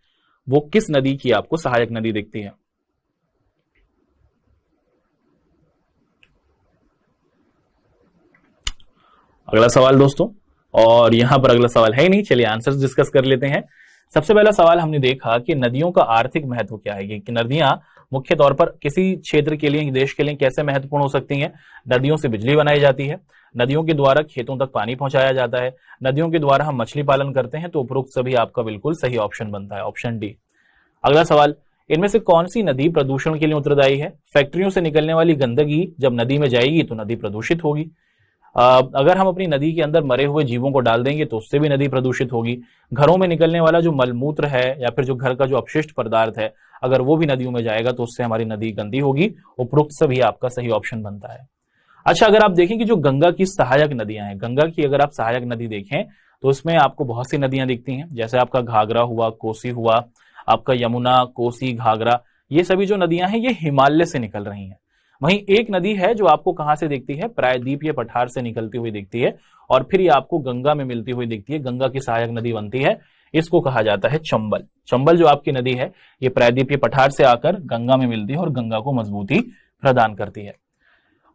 वो किस नदी की आपको सहायक नदी दिखती है? अगला सवाल दोस्तों, और यहां पर अगला सवाल है ही नहीं, चलिए आंसर्स डिस्कस कर लेते हैं। सबसे पहला सवाल हमने देखा कि नदियों का आर्थिक महत्व क्या है, कि नदियां मुख्य तौर पर किसी क्षेत्र के लिए, देश के लिए कैसे महत्वपूर्ण हो सकती हैं। नदियों से बिजली बनाई जाती है, नदियों के द्वारा खेतों तक पानी पहुंचाया जाता है, नदियों के द्वारा हम मछली पालन करते हैं। तो उपरोक्त सभी आपका बिल्कुल सही ऑप्शन बनता है, ऑप्शन डी। अगला सवाल, इनमें से कौन सी नदी प्रदूषण के लिए उत्तरदायी है? फैक्ट्रियों से निकलने वाली गंदगी जब नदी में जाएगी तो नदी प्रदूषित होगी। अगर हम अपनी नदी के अंदर मरे हुए जीवों को डाल देंगे तो उससे भी नदी प्रदूषित होगी। घरों में निकलने वाला जो मलमूत्र है या फिर जो घर का जो अपशिष्ट पदार्थ है, अगर वो भी नदियों में जाएगा तो उससे हमारी नदी गंदी होगी। उपरोक्त सभी आपका सही ऑप्शन बनता है। अच्छा, अगर आप देखें कि जो गंगा की सहायक नदियां हैं, गंगा की अगर आप सहायक नदी देखें तो उसमें आपको बहुत सी नदियां दिखती हैं, जैसे आपका घाघरा हुआ, कोसी हुआ, आपका यमुना, कोसी, घाघरा, ये सभी जो नदियां हैं ये हिमालय से निकल रही हैं। वहीं एक नदी है जो आपको कहां से दिखती है? प्रायद्वीपीय पठार से निकलती हुई दिखती है और फिर ये आपको गंगा में मिलती हुई दिखती है, गंगा की सहायक नदी बनती है। इसको कहा जाता है चंबल। चंबल जो आपकी नदी है ये प्रायद्वीपीय पठार से आकर गंगा में मिलती है और गंगा को मजबूती प्रदान करती है।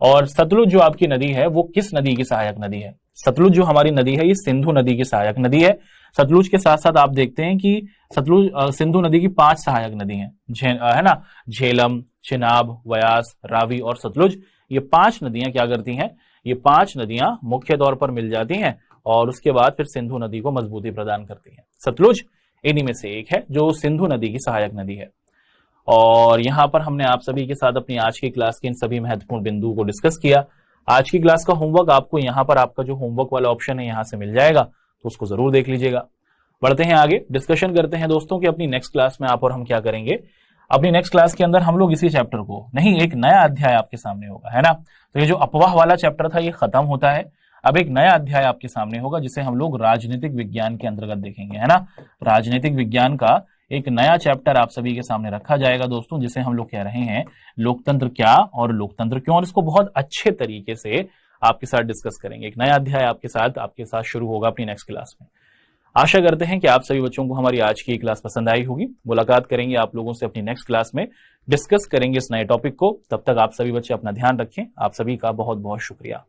और सतलुज जो आपकी नदी है वो किस नदी की सहायक नदी है? सतलुज जो हमारी नदी है ये सिंधु नदी की सहायक नदी है। सतलुज के साथ साथ आप देखते हैं कि सतलुज सिंधु नदी की 5 सहायक नदी हैं, है ना, झेलम, चिनाब, व्यास, रावी और सतलुज। ये 5 नदियां क्या करती हैं? ये 5 नदियां मुख्य तौर पर मिल जाती हैं और उसके बाद फिर सिंधु नदी को मजबूती प्रदान करती हैं। सतलुज इन्हीं में से एक है जो सिंधु नदी की सहायक नदी है। और यहां पर हमने आप सभी के साथ अपनी आज की क्लास के इन सभी महत्वपूर्ण बिंदुओं को डिस्कस किया। आज की क्लास का होमवर्क आपको यहां पर आपका जो होमवर्क वाला ऑप्शन है यहां से मिल जाएगा, तो उसको जरूर देख लीजिएगा। बढ़ते हैं आगे, डिस्कशन करते हैं दोस्तों कि अपनी नेक्स्ट क्लास में आप और हम क्या करेंगे। अपनी नेक्स्ट क्लास के अंदर हम लोग इसी चैप्टर को नहीं, एक नया अध्याय आपके सामने होगा, है ना। तो ये जो अफवाह वाला चैप्टर था ये खत्म होता है, अब एक नया अध्याय आपके सामने होगा जिसे हम लोग राजनीतिक विज्ञान के अंतर्गत देखेंगे, है ना। राजनीतिक विज्ञान का एक नया चैप्टर आप सभी के सामने रखा जाएगा दोस्तों, जिसे हम लोग कह रहे हैं लोकतंत्र क्या और लोकतंत्र क्यों, और इसको बहुत अच्छे तरीके से आपके साथ डिस्कस करेंगे। एक नया अध्याय आपके साथ शुरू होगा अपनी नेक्स्ट क्लास में। आशा करते हैं कि आप सभी बच्चों को हमारी आज की क्लास पसंद आई होगी। मुलाकात करेंगे आप लोगों से अपनी नेक्स्ट क्लास में, डिस्कस करेंगे इस नए टॉपिक को। तब तक आप सभी बच्चे अपना ध्यान रखें। आप सभी का बहुत बहुत शुक्रिया।